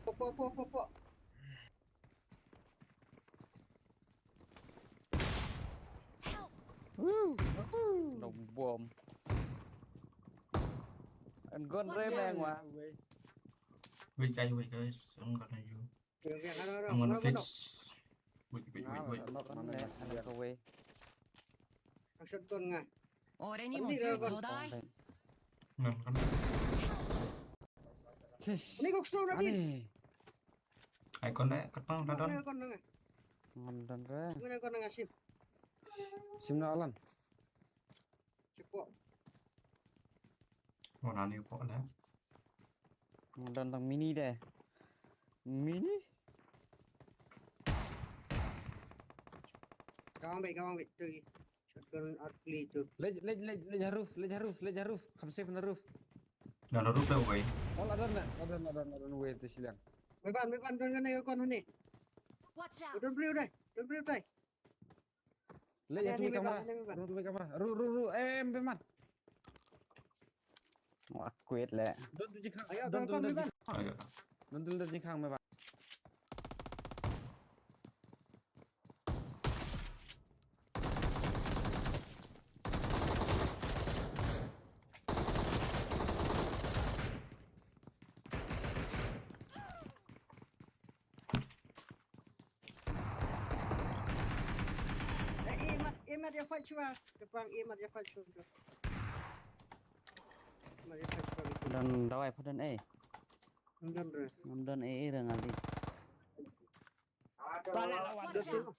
Speaker 6: Pok.
Speaker 9: Đồng bom. Anh con rê mang mà.
Speaker 2: Wait guys, I'm gonna fix. Wait.
Speaker 9: Anh có quê.
Speaker 6: Action con nga.
Speaker 5: 俺にも銃ちょうだい。
Speaker 2: Kan.
Speaker 6: Ini kok suruh lagi.
Speaker 4: Aneh.
Speaker 2: Icon deh, ketang
Speaker 6: Ini
Speaker 2: dadan.
Speaker 6: kon nga.
Speaker 9: Ngondan ra.
Speaker 6: Ini kon nga sim.
Speaker 4: Simna alan.
Speaker 6: Cepo.
Speaker 2: Mana nih kok lah?
Speaker 9: Ngondan tang mini deh. Mini?
Speaker 6: Kawang baik tu. Shotgun artillery tu.
Speaker 4: Lej haruf. Kamsef na roof.
Speaker 2: Dan roof lah boy.
Speaker 4: Oh ada way tu silang.
Speaker 6: Meban tu kan kon ni.
Speaker 8: Watch out!
Speaker 6: Don't believe dai.
Speaker 4: Lej
Speaker 6: Ada
Speaker 4: tu
Speaker 6: ni,
Speaker 4: kamera.
Speaker 6: Meban.
Speaker 4: Ru kamera. Ru beman.
Speaker 9: Wah, kuit le.
Speaker 4: Don tu jikang.
Speaker 6: Ayo
Speaker 4: Don
Speaker 6: kon
Speaker 4: tu
Speaker 6: Meban.
Speaker 2: Ayo.
Speaker 4: Don tu jikang meban.
Speaker 6: Emat dia fight cua. Depan emat dia fight cua. Emat dia fight cua.
Speaker 9: Dan dawai padan
Speaker 6: Ngam re.
Speaker 9: Ngondan ra ngali.
Speaker 4: Balik lawan
Speaker 8: Watch
Speaker 4: tu.
Speaker 8: out!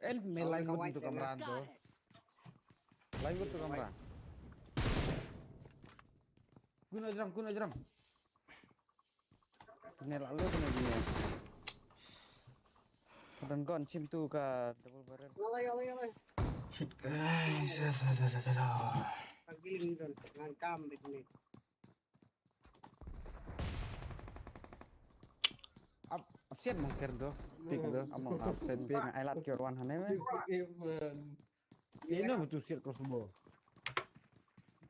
Speaker 4: El me
Speaker 6: Oh,
Speaker 4: lain
Speaker 6: kawan
Speaker 4: tu
Speaker 6: dia,
Speaker 4: kamera tu.
Speaker 8: Got it!
Speaker 4: Lain tu kamera. Guna jeram.
Speaker 9: Ini lalu kena gini. Padan gon sim tu ka double barrel.
Speaker 6: Alay.
Speaker 2: Shit guys.
Speaker 6: Pagiling don. Ngan kam begini.
Speaker 4: Absen mungkin tu. Pik tu.
Speaker 9: Among absen pi na ailat ki orwan hane me.
Speaker 4: Ini betul siat kau semua.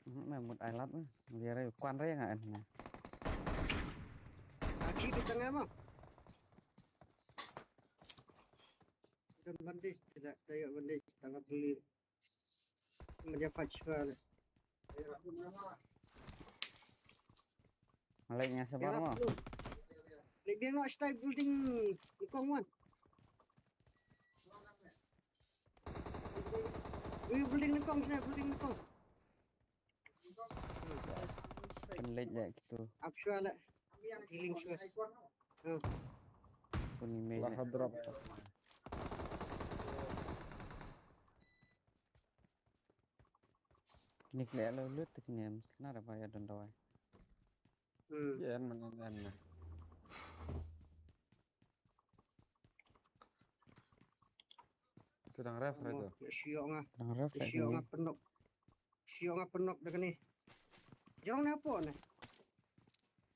Speaker 9: Me mut ailat me. Dia re kwan re nga an.
Speaker 6: Kaki di tengah mah. Dan bandis tidak daya bandis tangan beli. Dia fight cua.
Speaker 9: Malainya sabar mo.
Speaker 6: Dia nak stay building Nikong wan. Building Nikong.
Speaker 9: Penlej lah gitu.
Speaker 6: Absua lah. Healing sure.
Speaker 9: Pun image.
Speaker 4: Lah drop.
Speaker 9: Nik lẹ lo lướt thực nghiệm nó là phải đòn đòi.
Speaker 4: Yan man na. Tudang ref ra to.
Speaker 6: Syok nga.
Speaker 9: Đang rất phải
Speaker 6: Syok nga penok. Syok nga penok dekat ni. Jarang ni apa ni?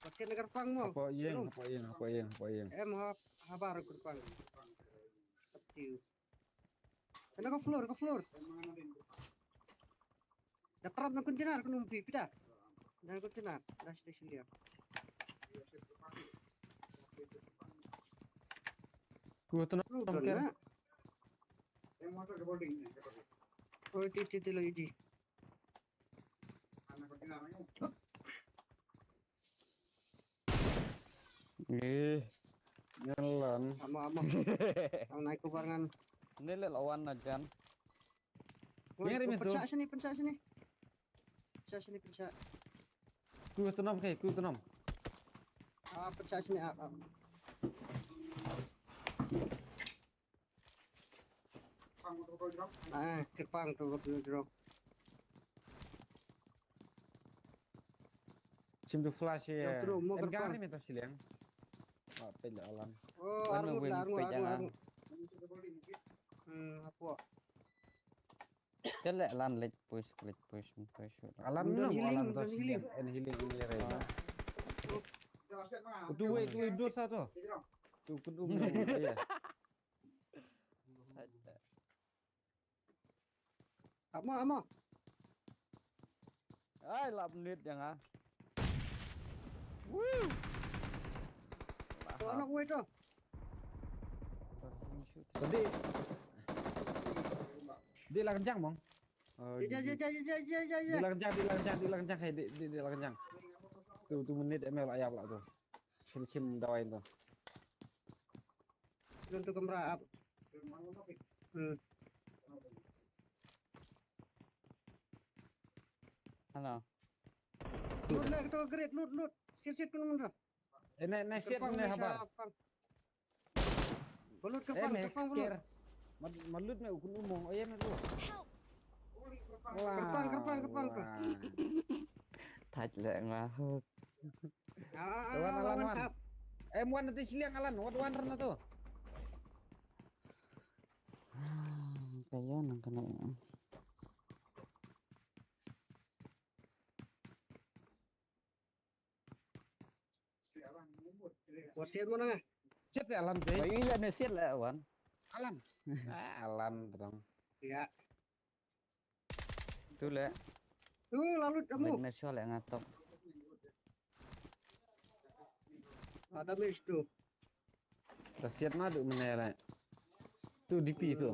Speaker 6: Pasien negara pang mo.
Speaker 4: Apa yang?
Speaker 6: Em habar aku pang. Tiu. Kena ke floor. Dah terap nak kontainer kena umpi pida. Dan kontainer dah station dia.
Speaker 4: Ku tu nak
Speaker 6: Kan? Oh, titi lagi di.
Speaker 4: nyalan.
Speaker 6: Ama. Ang naik ke barangan.
Speaker 9: Ini lẹ lawan aja.
Speaker 4: Biar ini tu.
Speaker 6: Pencak sini. Pencak sini.
Speaker 4: Ku tu nam.
Speaker 6: Pencak sini. Kerpang tu drop.
Speaker 4: Sim tu flash ya.
Speaker 6: Yang terus, mau
Speaker 4: Engar
Speaker 6: gerbang.
Speaker 4: ni tu siliang. Apa le alam.
Speaker 6: Oh,
Speaker 9: Warna
Speaker 6: arung.
Speaker 9: jangan.
Speaker 6: Apa?
Speaker 9: Chắc lẹ lan lệch push.
Speaker 4: Alam
Speaker 6: Mundur
Speaker 4: no
Speaker 6: healing,
Speaker 4: alam
Speaker 6: mundur
Speaker 4: tu
Speaker 6: healing.
Speaker 4: siliang. En healing ini reda. Tu dua satu. Tu kudu ya.
Speaker 6: Ama.
Speaker 9: Ai làm nít jangan.
Speaker 6: Tu anak gue tu.
Speaker 4: Tadi dia lah kencang bang.
Speaker 6: Ja.
Speaker 4: Dia lah kencang kayak dia lah kencang. Tu menit ML ayam lah tu. Sim dawain tu.
Speaker 6: Untuk kamera.
Speaker 9: Ano?
Speaker 6: Loot lah tu great loot. Siap kena mundur.
Speaker 4: Naik set ni apa?
Speaker 6: Balut ke
Speaker 4: Eh,
Speaker 6: pang,
Speaker 4: mek
Speaker 6: balut.
Speaker 4: ker. Malut me ukun umong ayam tu.
Speaker 6: Kerpang.
Speaker 9: Thật lẹ mà hơn.
Speaker 4: Lawan.
Speaker 6: Mantap.
Speaker 4: Muan nanti siliang alan, wan rana tu.
Speaker 9: Kaya nang kena.
Speaker 6: Wasiat mana ngah?
Speaker 4: Set ya alan tu.
Speaker 9: Vậy là nó siết lại Wan.
Speaker 4: Alan. Alan terang.
Speaker 6: Ya.
Speaker 9: Tu lẹ.
Speaker 6: Lalu kamu.
Speaker 9: Mình nó cho lại ngatop.
Speaker 6: Ada miss tu.
Speaker 4: Set na duk mana lah. Tu DP tu.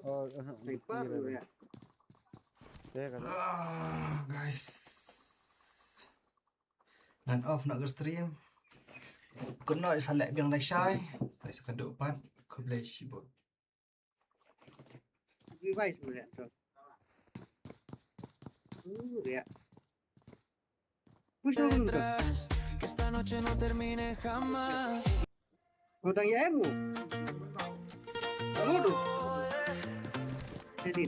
Speaker 4: Oh,
Speaker 6: Sniper ya.
Speaker 4: Dia kata.
Speaker 2: Guys. Dan off nak ke stream. Kena select biang dah shy. Saya akan duduk depan. Kau boleh sibuk.
Speaker 6: Device boleh tu. Ya. Push on tu.
Speaker 1: Detrás, que esta noche no termine jamás.
Speaker 6: Utang ya emu. Waduh. Jadi.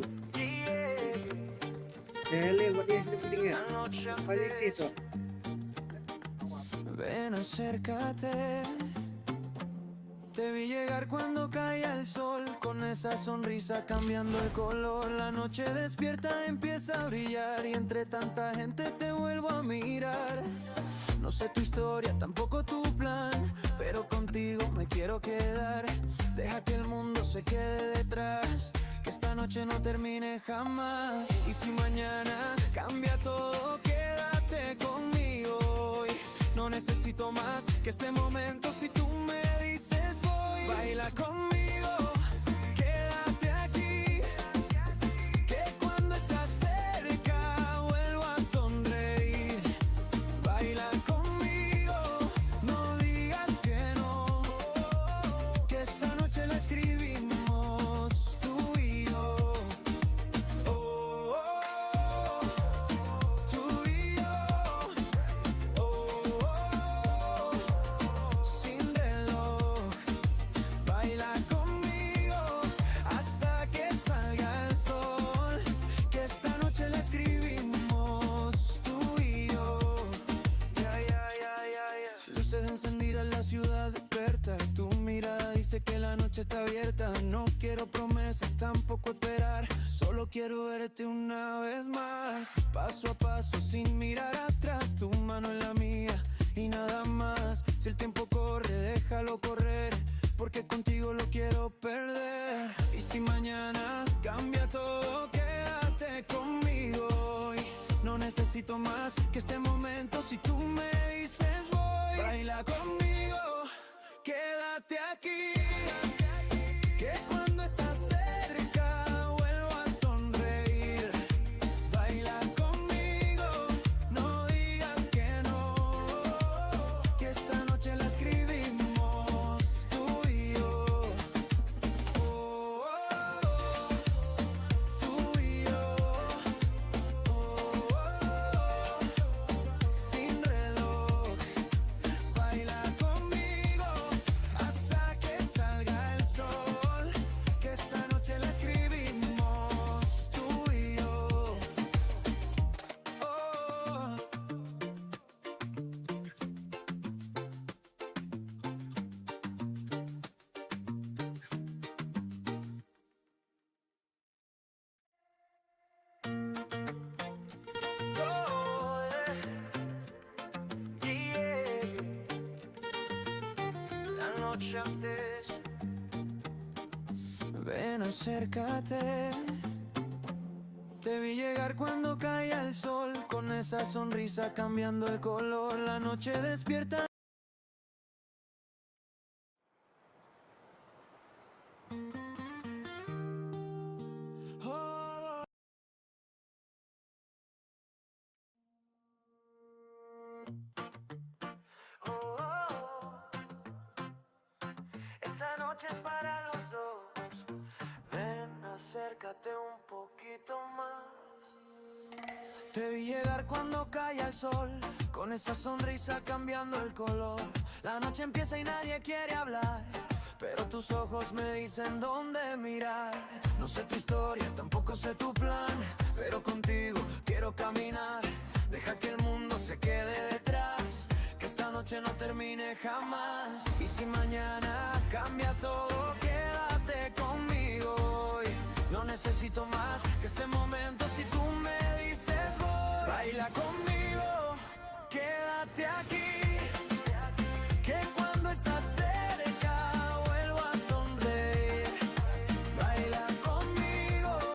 Speaker 6: Buat dia sini pentingnya. Balik situ.
Speaker 1: Ven, acércate. Te vi llegar cuando caía el sol, con esa sonrisa cambiando el color. La noche despierta, empieza a brillar y entre tanta gente te vuelvo a mirar. No sé tu historia, tampoco tu plan, pero contigo me quiero quedar. Deja que el mundo se quede detrás, que esta noche no termine jamás. Y si mañana cambia todo, quédate conmigo hoy. No necesito más que este momento, si tú me dices voy. Baila conmigo, quédate aquí, que cuando estás cerca vuelvo a sonreír. Baila conmigo, no digas que no, que esta noche la escribimos tú y yo. Tú y yo. dice que la noche está abierta. No quiero promesas, tampoco esperar. Solo quiero verte una vez más. Paso a paso, sin mirar atrás. Tu mano en la mía y nada más. Si el tiempo corre, déjalo correr, porque contigo lo quiero perder. Y si mañana cambia todo, quédate conmigo hoy. No necesito más que este momento. Si tú me dices voy, baila conmigo, quédate aquí. Que cuando estás cerca vuelvo a sonreír. Baila conmigo, no digas que no, que esta noche la escribimos tú y yo. Oh, oh, oh, tú y yo. Oh, oh, oh, sin reloj. Baila conmigo hasta que salga el sol, que esta noche la escribimos tú y yo. Oh. La noche antes. Ven, acércate. Te vi llegar cuando caía el sol, con esa sonrisa cambiando el color. La noche despierta. Oh. Oh, esta noche es para los dos. Ven, acércate un poquito más. Te vi llegar cuando caía el sol, con esa sonrisa cambiando el color. La noche empieza y nadie quiere hablar, pero tus ojos me dicen dónde mirar. No sé tu historia, tampoco sé tu plan, pero contigo quiero caminar. Deja que el mundo se quede detrás, que esta noche no termine jamás. Y si mañana cambia todo, quédate conmigo hoy. No necesito más que este momento. Si tú me dices voy, baila conmigo, quédate aquí.